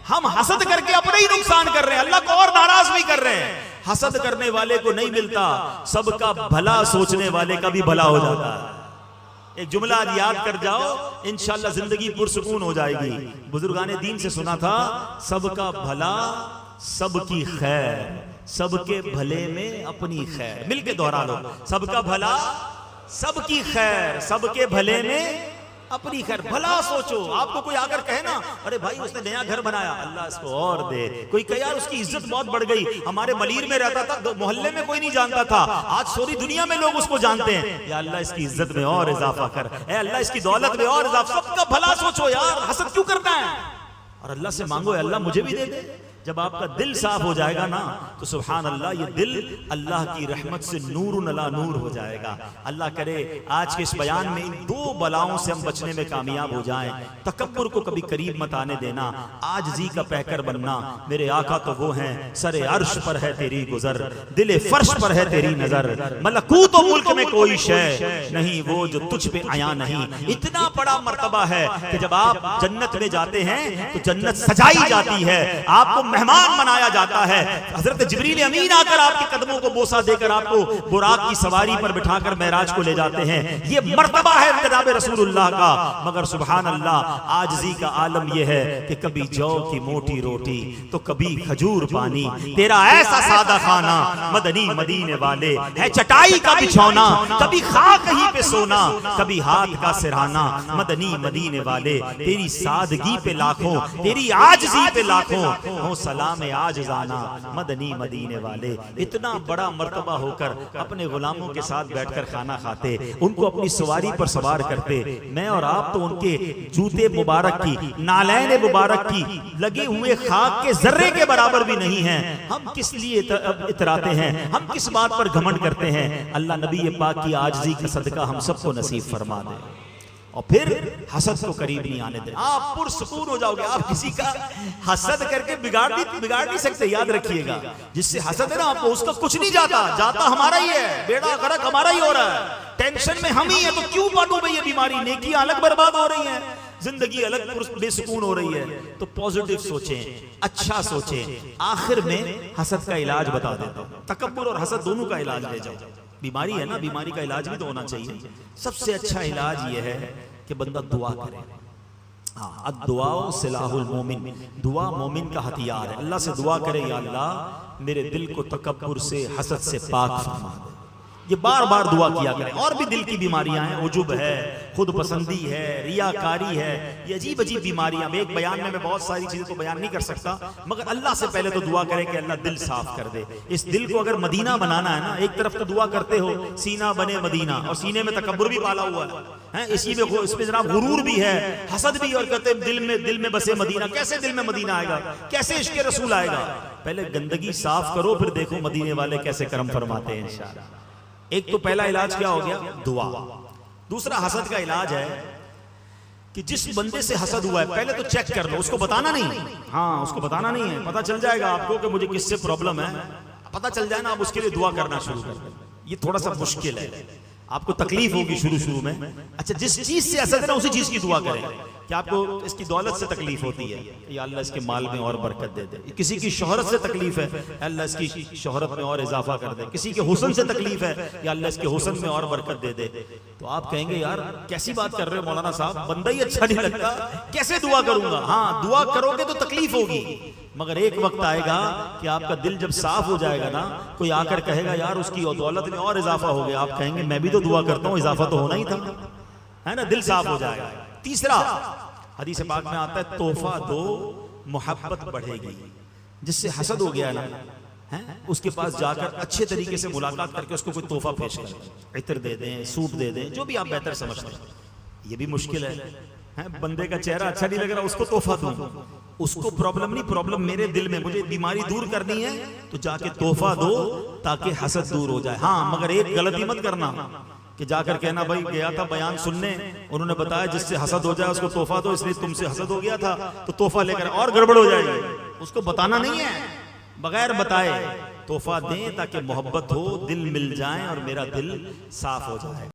हम हसद करके अपने ही नुकसान कर रहे हैं, अल्लाह को और नाराज भी कर रहे हैं। हसद करने वाले को नहीं मिलता, सबका भला सोचने वाले का भी भला हो जाता है। एक जुमला आज याद कर जाओ, इंशाअल्लाह जिंदगी पुरसुकून हो जाएगी। बुजुर्गाने दीन से सुना था, सबका भला सबकी खैर, सबके भले में अपनी खैर। मिलके दोहरा लो, सबका भला सबकी खैर, सबके भले में अपनी खैर। भला सोचो। आपको कोई आकर कहे ना, अरे भाई उसने नया घर बनाया, अल्लाह इसको और दे। कोई कहे यार उसकी इज्जत बहुत बढ़ गई, हमारे मलीर में रहता था, मोहल्ले में कोई नहीं जानता था, आज सारी दुनिया में लोग उसको जानते हैं, या अल्लाह इसकी इज्जत में और इजाफा कर, ए अल्लाह इसकी दौलत में और इजाफा। सबका भला सोचो यार, हसद क्यों करना है? और अल्लाह से मांगो, अल्लाह मुझे भी दे दे। जब आपका दिल साफ हो जाएगा ना, तो सुभान अल्लाह, ये दिल अल्लाह की रहमत से नूर अला नूर हो जाएगा। अल्लाह करे आज के इस बयान में इन दो बलाओं से हम बचने में कामयाब हो जाएं। तकब्बुर को कभी करीब मत आने देना, आजजी का पैकर बनना। मेरे आका तो वो हैं, सरे अर्श पर है तेरी गुजर, दिले फर्श पर है तेरी नजर, मलकूत और मुल्क में कोई शय नहीं वो जो तुझ पे आया नहीं। इतना बड़ा मर्तबा है कि जब आप जन्नत में जाते हैं तो जन्नत सजाई जाती है, आपको मेहमान बनाया जाता है। हजरत जिब्रील अमीन आकर आपके कदमों को बोसा देकर आपको बुराक की सवारी पर बिठाकर महराज को ले जाते हैं। ये मर्तबा है जनाब रसूलुल्लाह का। मगर सुभान अल्लाह, आजजी का आलम यह है कि कभी जौ की मोटी रोटी तो कभी खजूर पानी, तेरा ऐसा सादा खाना मदनी मदीने वाले है चटाई का बिछौना, कभी खाक ही पे सोना कभी हाथ का सिरहाना, मदनी मदीने वाले तेरी सादगी पे लाखों, तेरी आजजी पे लाखों हो सलाम आजजाना, मदनी मदीने वाले। इतना बड़ा मर्तबा होकर अपने गुलामों के साथ बैठकर खाना खाते, उनको अपनी सवारी पर सवार करते। मैं और आप तो उनके जूते मुबारक की, नालैन मुबारक की लगे हुए खाक के जर्रे के बराबर भी नहीं हैं। हम किस लिए इतराते हैं? हम किस बात पर घमंड करते हैं? अल्लाह नबी पाक की आजिज़ी का सदका हम सबको नसीब फरमा दे। और फिर हसद को करीब नहीं आने दे, आप पुरसुकून हो जाओगे। आप किसी का हसद करके बिगाड़ नहीं सकते, याद रखिएगा। जिससे हसद है ना आपको, उसका कुछ नहीं जाता हमारा ही है, बेड़ा गर्क हमारा ही हो रहा है। टेंशन में हम ही है, तो क्यों बांटू भाई ये बीमारी? नेकी अलग बर्बाद हो रही है, जिंदगी अलग बेसुकून हो रही है। तो पॉजिटिव सोचें, अच्छा सोचें। आखिर में हसद का इलाज बता देता हूं। तकब्बुर और हसद दोनों का इलाज ले जाओ। बीमारी है ना, बीमारी का इलाज भी तो होना चाहिए। सबसे अच्छा इलाज यह है कि बंदा दुआ करे। हाँ, दुआ सिलाहुल मोमिन, दुआ मोमिन का हथियार है। अल्लाह से दुआ करे, या अल्लाह मेरे दिल को तकब्बुर से, हसद से पाक फरमा दे। ये बार बार दुआ किया करें। और भी दिल की बीमारियां हैं, उजुब है, खुद पसंदी है, रियाकारी है, ये अजीब अजीब बीमारियां। एक बयान में मैं बहुत सारी चीजें तो बयान नहीं कर सकता, मगर अल्लाह से पहले तो दुआ करें कि अल्लाह दिल साफ कर दे। इस दिल को अगर मदीना बनाना है ना, एक तरफ तो दुआ करते हो सीना बने मदीना, और सीने में तकब्बुर भी पाला हुआ है, इसी में इसमें जनाब गुरूर भी है, हसद भी, और कहते दिल में बसे मदीना। कैसे दिल में मदीना आएगा? कैसे इश्क रसूल आएगा? पहले गंदगी साफ करो, फिर देखो मदीने वाले कैसे करम फरमाते हैं इंशाअल्लाह। एक तो पहला इलाज क्या हो गया? दुआ। दूसरा हसद का इलाज है कि जिस बंदे से हसद हुआ है पहले तो चेक कर लो, उसको बताना नहीं। हाँ, उसको बताना नहीं है, पता चल जाएगा आपको कि मुझे किससे प्रॉब्लम है, पता चल जाए ना, आप उसके लिए दुआ करना शुरू कर दें। ये थोड़ा सा मुश्किल है, आपको तकलीफ होगी शुरू में। अच्छा, जिस चीज से हसद है ना, उसी चीज की दुआ करें। कि आपको इसकी दौलत से तकलीफ होती है, या अल्लाह इसके माल में और बरकत दे दे। किसी की शोहरत से तकलीफ है, अल्लाह इसकी शोहरत में और इजाफा कर दे। किसी के हुस्न से तकलीफ है, या अल्लाह इसके हुस्न में और बरकत दे दे। तो आप कहेंगे यार कैसी बात कर रहे हो मौलाना साहब, बंदा ही अच्छा नहीं लगता, कैसे दुआ करूंगा? हाँ, दुआ करोगे तो तकलीफ होगी, मगर एक वक्त आएगा कि आपका दिल जब साफ हो जाएगा ना, कोई आकर कहेगा यार उसकी दौलत में और इजाफा हो गया, आप कहेंगे मैं भी तो दुआ करता हूँ, इजाफा तो होना ही था, है ना, दिल साफ हो जाएगा। तीसरा, हदीस पाक में आता है, तोहफा दो मोहब्बत बढ़ेगी। जिससे हसद हो गया ना, है उसके पास जाकर अच्छे तरीके से मुलाकात करके उसको कोई तोहफा पेश करें, इत्र दे दें, सूप दे दें, जो भी आप बेहतर समझते हैं। ये भी मुश्किल है, बंदे का चेहरा अच्छा नहीं लग रहा, उसको तोहफा दूं, उसको प्रॉब्लम नहीं, प्रॉब्लम मेरे दिल में, मुझे बीमारी दूर करनी है, तो जाके तोहफा दो ताकि हसद दूर हो जाए। हाँ, मगर एक गलती मत करना कि जाकर कहना भाई गया था बयान सुनने, उन्होंने बताया जिससे हसद हो जाए उसको तोहफा दो, इसलिए तुमसे हसद हो गया था तो तोहफा लेकर, और गड़बड़ हो जाएगी। उसको बताना नहीं है, बगैर बताए तोहफा दें ताकि मोहब्बत हो, दिल मिल जाए और मेरा दिल साफ हो जाए।